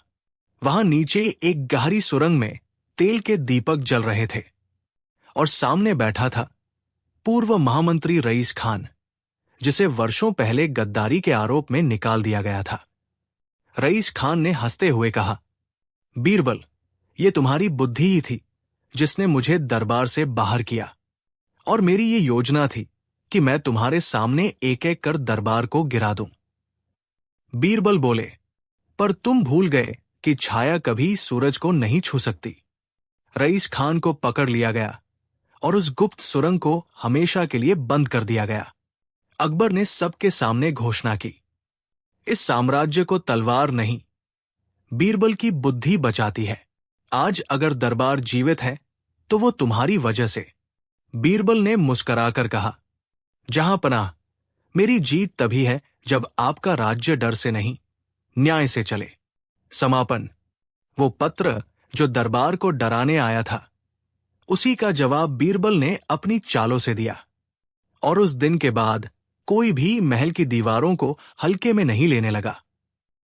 वहां नीचे एक गहरी सुरंग में तेल के दीपक जल रहे थे, और सामने बैठा था पूर्व महामंत्री रईस खान, जिसे वर्षों पहले गद्दारी के आरोप में निकाल दिया गया था। रईस खान ने हंसते हुए कहा, बीरबल, ये तुम्हारी बुद्धि ही थी जिसने मुझे दरबार से बाहर किया, और मेरी ये योजना थी कि मैं तुम्हारे सामने एक एक कर दरबार को गिरा दूं। बीरबल बोले, पर तुम भूल गए कि छाया कभी सूरज को नहीं छू सकती। रईस खान को पकड़ लिया गया और उस गुप्त सुरंग को हमेशा के लिए बंद कर दिया गया। अकबर ने सबके सामने घोषणा की, इस साम्राज्य को तलवार नहीं, बीरबल की बुद्धि बचाती है। आज अगर दरबार जीवित है तो वो तुम्हारी वजह से। बीरबल ने मुस्कुराकर कहा, जहां पनाह, मेरी जीत तभी है जब आपका राज्य डर से नहीं, न्याय से चले। समापन। वो पत्र जो दरबार को डराने आया था, उसी का जवाब बीरबल ने अपनी चालों से दिया, और उस दिन के बाद कोई भी महल की दीवारों को हल्के में नहीं लेने लगा।